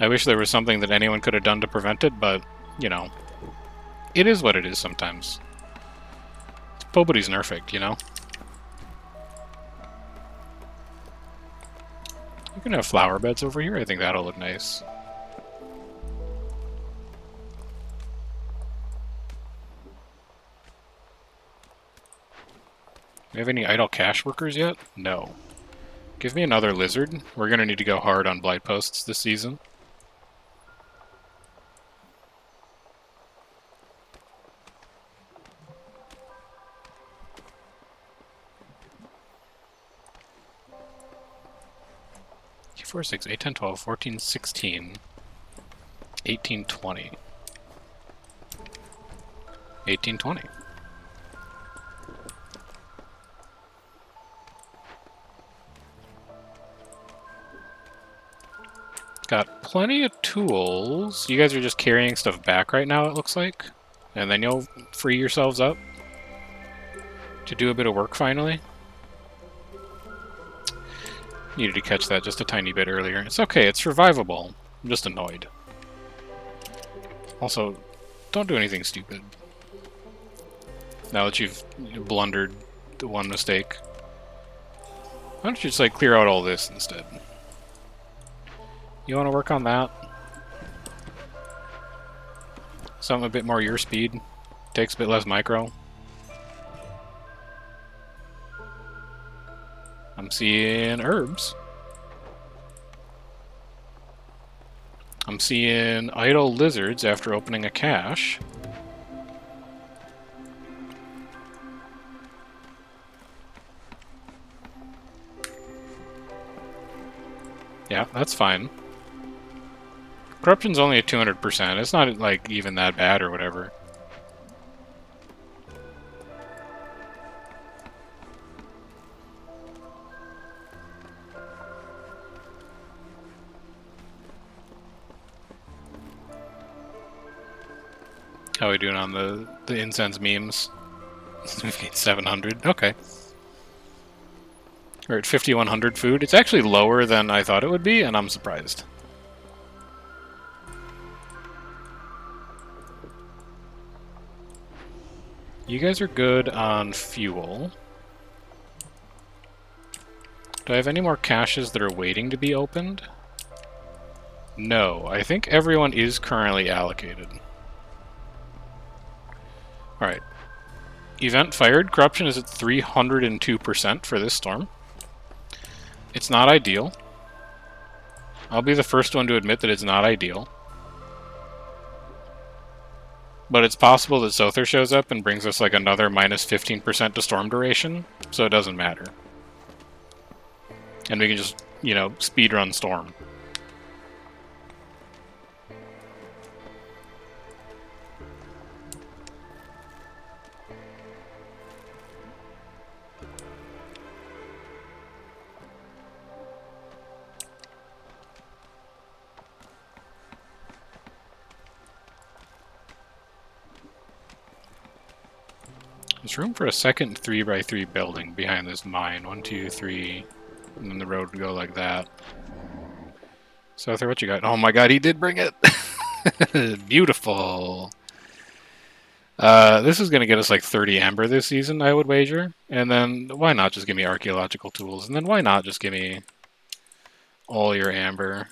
I wish there was something that anyone could have done to prevent it, but, you know, it is what it is sometimes. Nobody's nerfed, you know? You can have flower beds over here. I think that'll look nice. Do we have any idle cash workers yet? No. Give me another lizard. We're going to need to go hard on blight posts this season. Four, 6, 8, 10, 12, 14, 16, 18, 20. 18, 20. Got plenty of tools. You guys are just carrying stuff back right now, it looks like. And then you'll free yourselves up to do a bit of work finally. Needed to catch that just a tiny bit earlier. It's okay, it's survivable. I'm just annoyed. Also, don't do anything stupid. Now that you've blundered the one mistake. Why don't you just, like, clear out all this instead? You want to work on that? Something a bit more your speed. Takes a bit less micro. I'm seeing herbs. I'm seeing idle lizards after opening a cache. Yeah, that's fine. Corruption's only at 200%. It's not, like, even that bad or whatever. How are we doing on the incense memes? We've gained 700. Okay. We're at 5100 food. It's actually lower than I thought it would be, and I'm surprised. You guys are good on fuel. Do I have any more caches that are waiting to be opened? No. I think everyone is currently allocated. Alright. Event fired. Corruption is at 302% for this storm. It's not ideal. I'll be the first one to admit that it's not ideal. But it's possible that Sother shows up and brings us like another minus 15% to storm duration, so it doesn't matter. And we can just, you know, speedrun storm. There's room for a second 3x3 building behind this mine. 1, 2, 3, and then the road would go like that. Sother, what you got? Oh my god, he did bring it! Beautiful! This is going to get us like 30 amber this season, I would wager. And then why not just give me archaeological tools? And then why not just give me all your amber?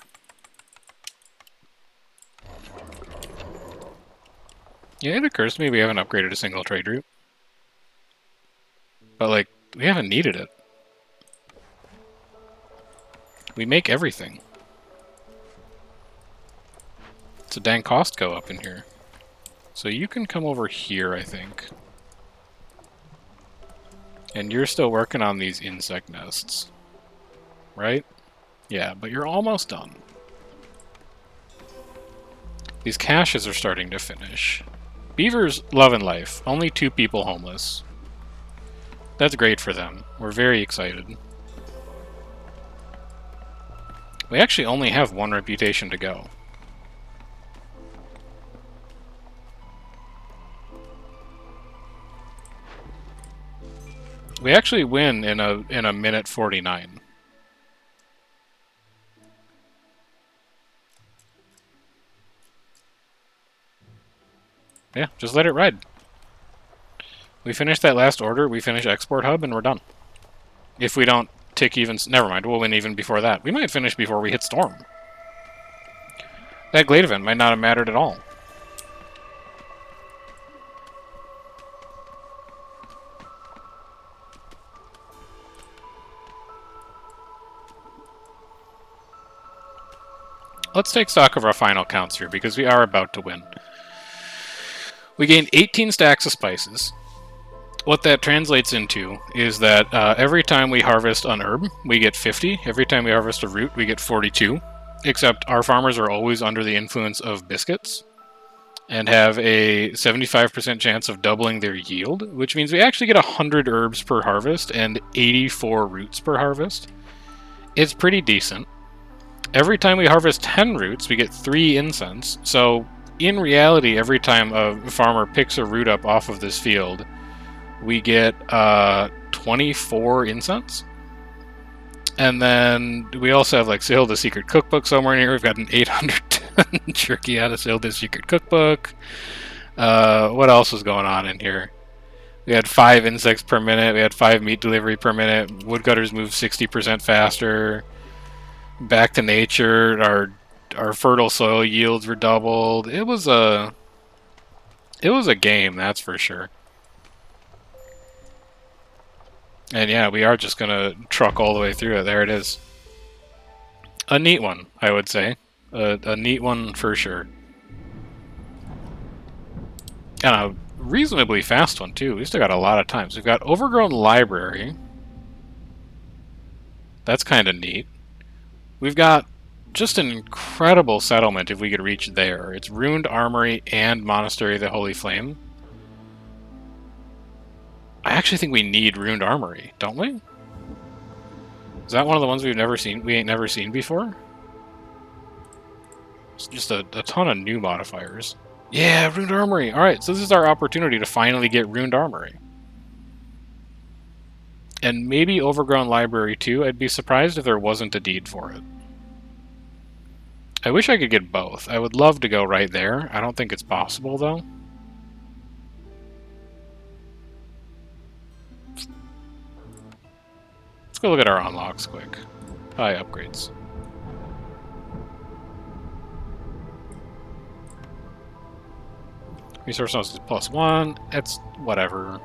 Yeah, it occurs to me we haven't upgraded a single trade route. But, like, we haven't needed it. We make everything. It's a dang Costco up in here. So you can come over here, I think. And you're still working on these insect nests. Right? Yeah, but you're almost done. These caches are starting to finish. Beavers love and life. Only 2 people homeless. That's great for them. We're very excited. We actually only have 1 reputation to go. We actually win in a minute 49. Yeah, just let it ride. We finish that last order, we finish Export Hub, and we're done. If we don't tick even... Never mind, we'll win even before that. We might finish before we hit Storm. That Glade event might not have mattered at all. Let's take stock of our final counts here, because we are about to win. We gained 18 stacks of spices. What that translates into is that every time we harvest an herb, we get 50. Every time we harvest a root, we get 42. Except our farmers are always under the influence of biscuits and have a 75% chance of doubling their yield, which means we actually get 100 herbs per harvest and 84 roots per harvest. It's pretty decent. Every time we harvest 10 roots, we get 3 incense, so in reality, every time a farmer picks a root up off of this field, we get 24 incense. And then we also have like Sail the Secret Cookbook somewhere in here. We've got an 800-ton jerky out of Sail the Secret Cookbook. What else was going on in here? We had 5 insects per minute. We had 5 meat delivery per minute. Woodcutters move 60% faster. Back to nature. Our fertile soil yields were doubled. It was a game, that's for sure. And yeah, we are just gonna truck all the way through it. There it is. A neat one, I would say. A neat one for sure. And a reasonably fast one, too. We still got a lot of time. So we've got Overgrown Library. That's kind of neat. We've got just an incredible settlement if we could reach there. It's Ruined Armory and Monastery of the Holy Flame. I actually think we need Ruined Armory, don't we? Is that one of the ones we've never seen? We ain't never seen before? It's just a ton of new modifiers. Yeah, Ruined Armory! Alright, so this is our opportunity to finally get Ruined Armory. And maybe Overgrown Library too. I'd be surprised if there wasn't a deed for it. I wish I could get both. I would love to go right there. I don't think it's possible, though. Let's go look at our unlocks quick. Buy upgrades. Resource nodes is +1. It's whatever.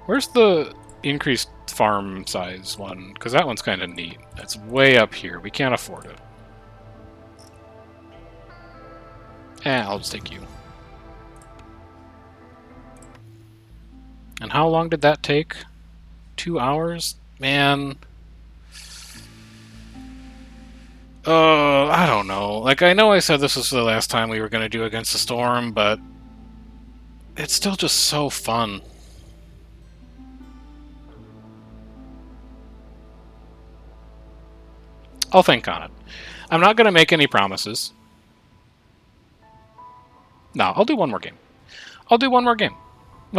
Where's the increased farm size one? Because that one's kind of neat. It's way up here. We can't afford it. I'll just take you. And how long did that take? 2 hours? Man. I don't know. Like, I know I said this was the last time we were going to do Against the Storm, but it's still just so fun. I'll think on it. I'm not going to make any promises. No, I'll do one more game. I'll do one more game.